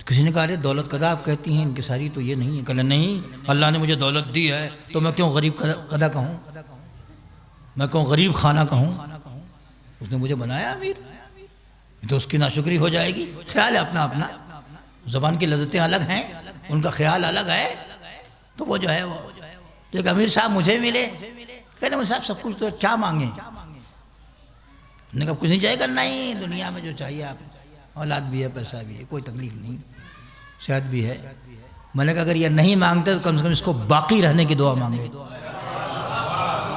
کسی نے کہا رہے دولت قدہ آپ کہتی ہیں، ان کی ساری تو یہ نہیں ہے۔ کہا نہیں، اللہ نے مجھے دولت دی ہے تو میں کیوں غریب قدہ کہوں، میں کیوں غریب خانہ کہوں؟ اس نے مجھے بنایا امیر، تو اس کی ناشکری ہو جائے گی۔ خیال ہے اپنا اپنا، زبان کی لذتیں الگ ہیں، ان کا خیال الگ ہے، تو وہ جو ہے وہ ایک امیر صاحب مجھے ملے، کہنے مجھے صاحب سب کچھ تو کیا مانگیں؟ انہوں نے کہا کچھ نہیں چاہیے گا؟ نہیں، دنیا میں جو چاہیے آپ، اولاد بھی ہے، پیسہ بھی ہے، کوئی تکلیف نہیں، صحت بھی ہے۔ میں نے کہا اگر یہ نہیں مانگتے تو کم سے کم اس کو باقی رہنے کی دعا مانگے۔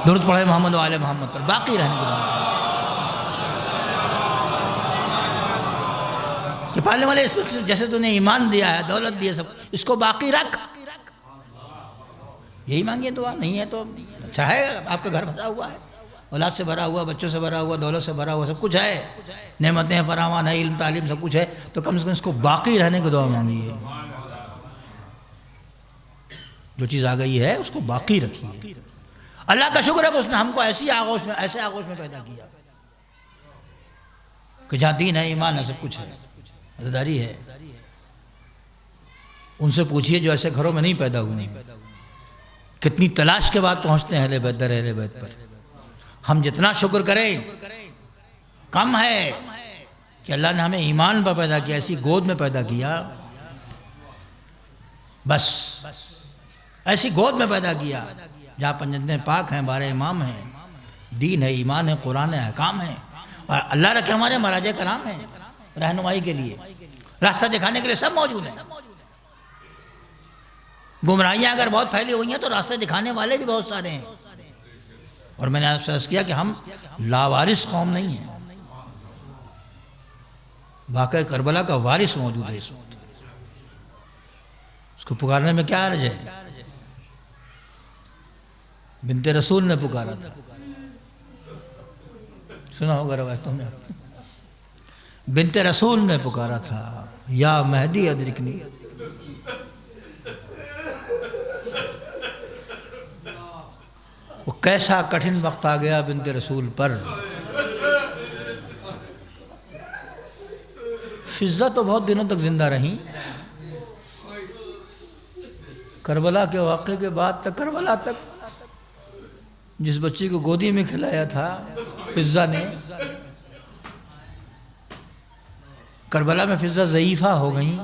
درود پڑھے محمد و آل محمد پر، باقی رہنے کی دعا کہ پالنے والے جیسے تو نے ایمان دیا ہے، دولت دی ہے، سب اس کو باقی رکھ، یہی مانگیے دعا۔ نہیں ہے تو اچھا ہے، آپ کا گھر بھرا ہوا ہے، اولاد سے بھرا ہوا، بچوں سے بھرا ہوا، دولت سے بھرا ہوا، سب کچھ ہے، نعمتیں فراوان ہے، علم تعلیم سب کچھ ہے، تو کم سے کم اس کو باقی رہنے کی دعا مانگیے۔ جو چیز آ گئی ہے اس کو باقی رکھیے۔ اللہ کا شکر ہے کہ اس نے ہم کو ایسے آغوش میں پیدا کیا کہ جہاں دین ہے، ایمان ہے، سب کچھ ہے، عزاداری ہے۔ ان سے پوچھئے جو ایسے گھروں میں نہیں پیدا ہوئے ہیں، کتنی تلاش کے بعد پہنچتے ہیں اہل بیت در اہل بیت پر۔ ہم جتنا شکر کریں کم ہے کہ اللہ نے ہمیں ایمان پر پیدا کیا، ایسی گود میں پیدا کیا، بس ایسی گود میں پیدا کیا جہاں پنجتیں پاک ہیں، 12 امام ہیں، دین ہے، ایمان ہے، قرآن ہے، احکام ہے، اور اللہ رکھے ہمارے مراجع کرام ہیں رہنمائی کے لیے، راستہ دکھانے کے لیے سب موجود ہیں۔ گمراہیاں اگر بہت پھیلی ہوئی ہیں تو راستے دکھانے والے بھی بہت سارے ہیں۔ اور میں نے آپ سے عرض کیا کہ ہم لاوارث قوم نہیں ہیں، واقعہ کربلا کا وارث موجود ہے اس وقت، اس کو پکارنے میں کیا حرج ہے؟ بنت رسول نے پکارا تھا، سنا ہوگا روایتوں میں، بنت رسول نے پکارا تھا، یا مہدی ادرکنی۔ وہ کیسا کٹھن وقت آ گیا بنت رسول پر۔ فضہ تو بہت دنوں تک زندہ رہیں، کربلا کے واقعے کے بعد تک، کربلا تک جس بچی کو گودی میں کھلایا تھا فضہ نے، کربلا میں فضہ ضعیفہ ہو گئیں۔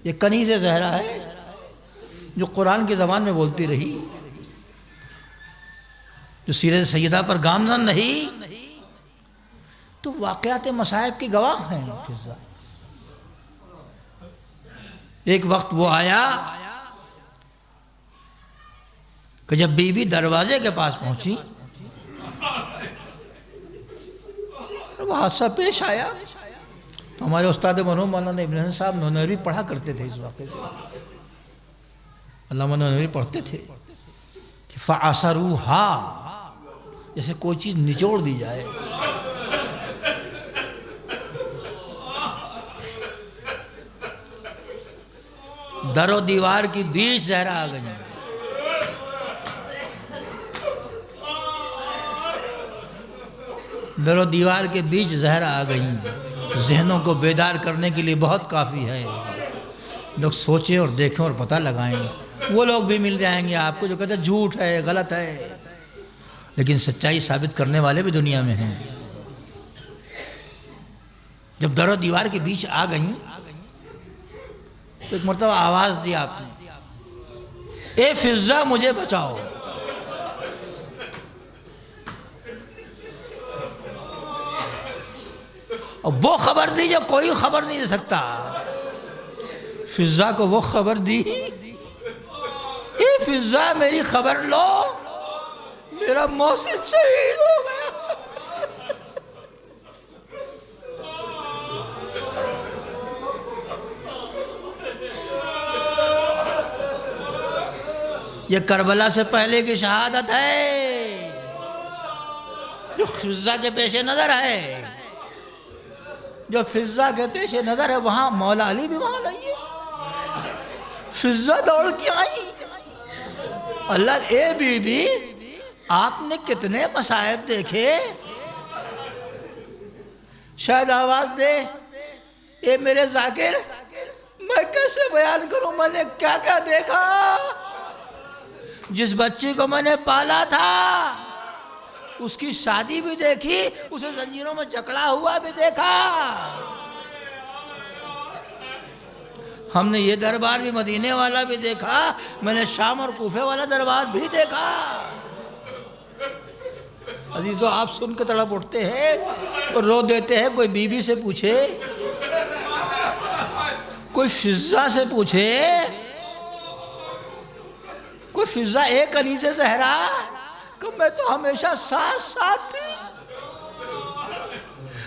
یہ کنیز زہرا ہے جو قرآن کی زبان میں بولتی رہی، جو سیرت سیدہ پر گامزن رہی، تو واقعات مصائب کی گواہ ہیں فضہ۔ ایک وقت وہ آیا کہ جب بی بی دروازے کے پاس پہنچی، وہ حادثہ پیش آیا، تو ہمارے استاد مرحوم مولانا ابن حسن صاحب نونوی پڑھا کرتے تھے اس واقعے سے، علامہ نونوی پڑھتے تھے کہ فَعَصَرُوهَا، جیسے کوئی چیز نچوڑ دی جائے، در و دیوار کی بیچ زہرا آ گئی، در و دیوار کے بیچ زہرا آ گئی، ذہنوں کو بیدار کرنے کے لیے بہت کافی ہے، لوگ سوچیں اور دیکھیں اور پتہ لگائیں وہ لوگ بھی مل جائیں گے آپ کو جو کہتے ہیں جھوٹ ہے، غلط ہے، لیکن سچائی ثابت کرنے والے بھی دنیا میں ہیں۔ جب در و دیوار کے بیچ آ گئیں تو ایک مرتبہ آواز دی آپ نے، اے فضہ مجھے بچاؤ۔ اور وہ خبر دی جو کوئی خبر نہیں دے سکتا۔ فضہ کو وہ خبر دی، اے فضہ میری خبر لو، میرا محسن شہید ہو گیا۔ یہ کربلا سے پہلے کی شہادت ہے جو فضہ کے پیش نظر ہے، جو فضہ کے پیش نظر ہے۔ وہاں مولا علی بھی وہاں نہیں ہے، فضہ دوڑ کے آئی، اللہ اے بی بی آپ نے کتنے مصائب دیکھے، شاید آواز دے، اے میرے ذاکر میں کیسے بیان کروں میں نے کیا کیا دیکھا۔ جس بچی کو میں نے پالا تھا اس کی شادی بھی دیکھی، اسے زنجیروں میں جکڑا ہوا بھی دیکھا۔ ہم نے یہ دربار بھی مدینے والا بھی دیکھا، میں نے شام اور کوفے والا دربار بھی دیکھا۔ عزیزو آپ سن کے تڑپ اٹھتے ہیں اور رو دیتے ہیں۔ کوئی بی بی سے پوچھے، کوئی فضہ سے پوچھے، کوئی فضہ ایک انیس زہرا کہ میں تو ہمیشہ ساتھ ساتھ تھی،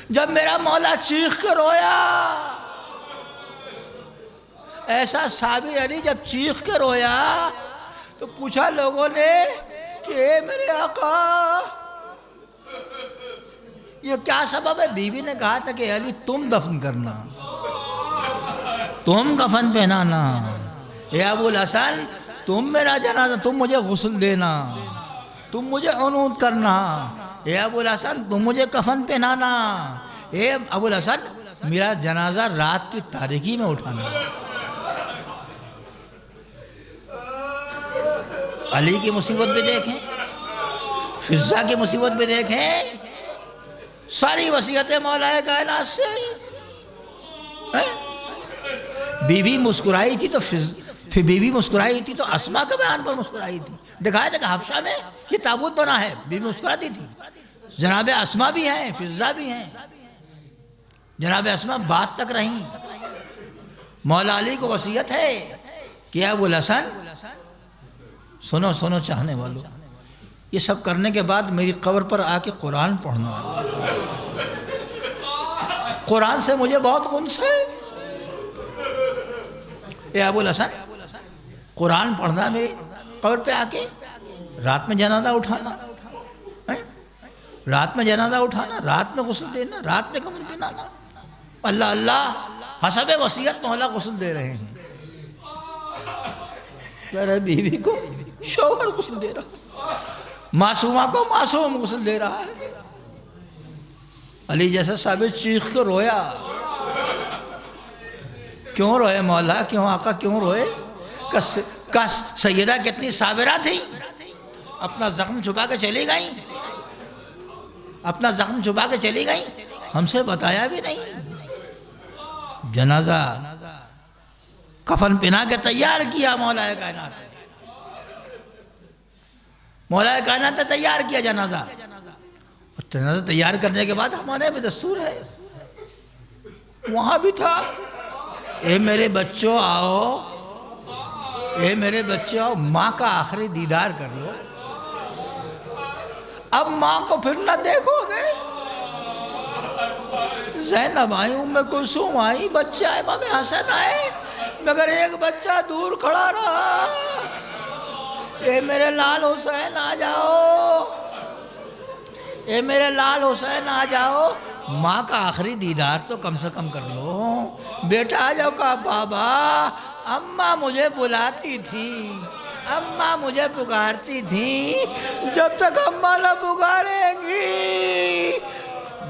جب میرا مولا چیخ کر رویا، ایسا صابر علی جب چیخ کر رویا تو پوچھا لوگوں نے کہ اے میرے آقا یہ کیا سبب ہے؟ بی بی نے کہا تھا کہ علی تم دفن کرنا، تم کفن پہنانا، اے ابو الحسن تم میرا جنازہ، تم مجھے غسل دینا، تم مجھے عنود کرنا، اے ابو الحسن تم مجھے کفن پہنانا، اے ابو الحسن میرا جنازہ رات کی تاریکی میں اٹھانا۔ علی کی مصیبت بھی دیکھیں، فضہ کی مصیبت بھی دیکھیں، ساری وصیتیں مولا کائنات سے۔ بی بی مسکرائی تھی تو پھر بی بی مسکرائی تھی تو اسما کے بیان پر مسکرائی تھی۔ دکھایا تھا کہ حفصہ میں یہ تابوت بنا ہے، بی بی مسکراتی تھی۔ جناب اسما بھی ہیں، فضہ بھی ہیں، جناب اسما بات تک رہیں۔ مولا علی کو وصیت ہے کہ ابو الحسن سنو سنو چاہنے والوں، یہ سب کرنے کے بعد میری قبر پر آ کے قرآن پڑھنا، قرآن سے مجھے بہت انس ہے۔ اے ابو الحسن قرآن پڑھنا میری قبر پہ آ کے، رات میں جنازہ اٹھانا، رات میں جنازہ اٹھانا، رات میں غسل دینا، رات میں کفن پہنانا۔ اللہ اللہ، حسب وصیت مولا غسل دے رہے ہیں، کہہ رہے بیوی کو شوہر غسل دے رہا، معصومہ کو معصوم غسل دے رہا ہے۔ علی جیسا ثابت چیخ کر رویا۔ کیوں روئے مولا، کیوں آقا کیوں روئے؟ کہ سیدہ کتنی صابرہ تھی، اپنا زخم چھپا کے چلی گئیں، اپنا زخم چھپا کے چلی گئیں، ہم سے بتایا بھی نہیں۔ جنازہ کفن پہنا کے تیار کیا مولا کائنات نے، مولا کائنات نے تیار کیا جنازہ۔ جنازہ تیار کرنے کے بعد ہمارے بھی دستور ہے، وہاں بھی تھا، اے میرے بچوں آؤ، اے میرے بچوں آؤ، ماں کا آخری دیدار کر لو، اب ماں کو پھر نہ دیکھو گے۔ زینب آئی، ام کلثوم آئی، بچہ امام حسن آئے، مگر ایک بچہ دور کھڑا رہا، اے میرے لال حسین آ جاؤ، اے میرے لال حسین آ جاؤ، ماں کا آخری دیدار تو کم سے کم کر لو۔ بیٹا آ جاؤ، کہا بابا اماں مجھے بلاتی تھی، اماں مجھے پکارتی تھی، جب تک اماں نہ پکاریں گی۔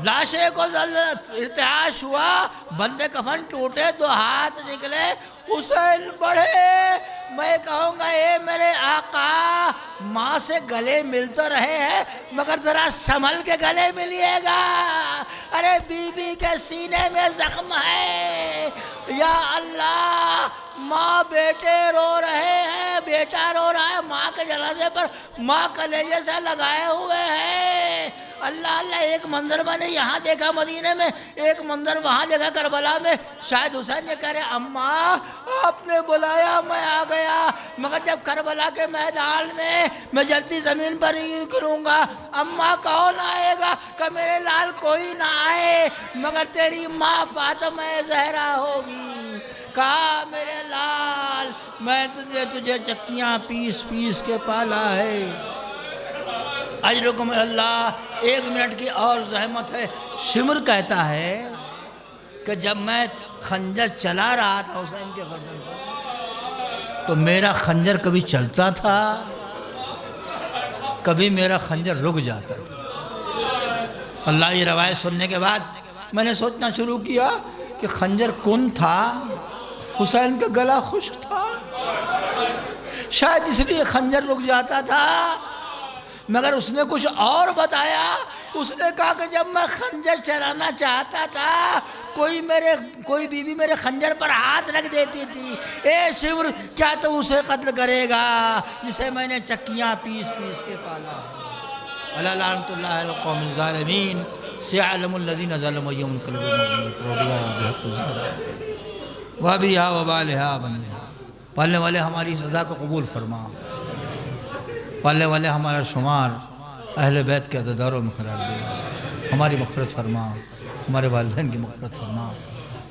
لاشے کو ارتعاش ہوا، بندے کفن ٹوٹے، دو ہاتھ نکلے، حسین بڑھے میں کہوں گا اے میرے آقا ماں سے گلے مل تو رہے ہیں مگر ذرا سنبھل کے گلے ملیے گا، ارے بی بی کے سینے میں زخم ہے، یا اللہ ماں بیٹے رو رہے ہیں، بیٹا رو رہا ہے ماں کے جنازے پر، ماں کلیجے سے لگائے ہوئے ہیں، اللہ اللہ ایک منظر میں نے یہاں دیکھا مدینے میں، ایک منظر وہاں دیکھا کربلا میں، شاید حسین یہ کہہ رہے اماں آپ نے بلایا میں آ گیا، مگر جب کربلا کے میدان میں جلتی زمین پر ہی گروں گا، اماں کون آئے گا کہ میرے لال کوئی نہ آئے مگر تیری ماں فاطمہ زہرا ہوگی، کہا میرے لال میں تجھے چکیاں پیس پیس کے پالا ہے، اجرکم اللہ۔ 1 منٹ کی اور زحمت ہے۔ شمر کہتا ہے کہ جب میں خنجر چلا رہا تھا حسین کے گردن پر تو میرا خنجر کبھی چلتا تھا کبھی میرا خنجر رک جاتا تھا۔ اللہ یہ روایت سننے کے بعد میں نے سوچنا شروع کیا کہ خنجر کن تھا، حسین کا گلا خشک تھا، شاید اس لیے خنجر رک جاتا تھا، مگر اس نے کچھ اور بتایا، اس نے کہا کہ جب میں خنجر چلانا چاہتا تھا کوئی بی بی میرے خنجر پر ہاتھ رکھ دیتی تھی، اے شمر کیا تو اسے قتل کرے گا جسے میں نے چکیاں پیس پیس کے پالا ہے، الا لعنت اللہ علی القوم الظالمین، سیعلم الذین ظلموا یوم وبہا وبالہا بنلہا۔ پالنے والے ہماری سزا کو قبول فرما، پالنے والے ہمارا شمار اہل بیت کے عزاداروں میں قرار دے، ہماری مغفرت فرما، ہمارے والدین کی مغفرت فرما،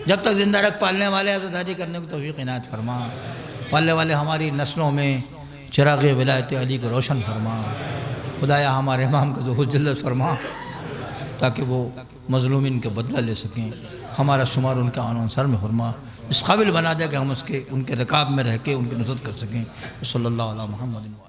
جب تک زندہ رکھ پالنے والے عزاداری کرنے کو توفیق عنایت فرما، پالنے والے ہماری نسلوں میں چراغ ولایت علی کو روشن فرما، خدایا ہمارے امام کا ظہور جلت فرما تاکہ وہ مظلومین کے بدلہ لے سکیں، ہمارا شمار ان کے آن انصار میں فرما، اس قابل بنا دے کہ ہم ان کے رکاب میں رہ کے ان کی نصرت کر سکیں۔ صلی اللہ علیہ محمد۔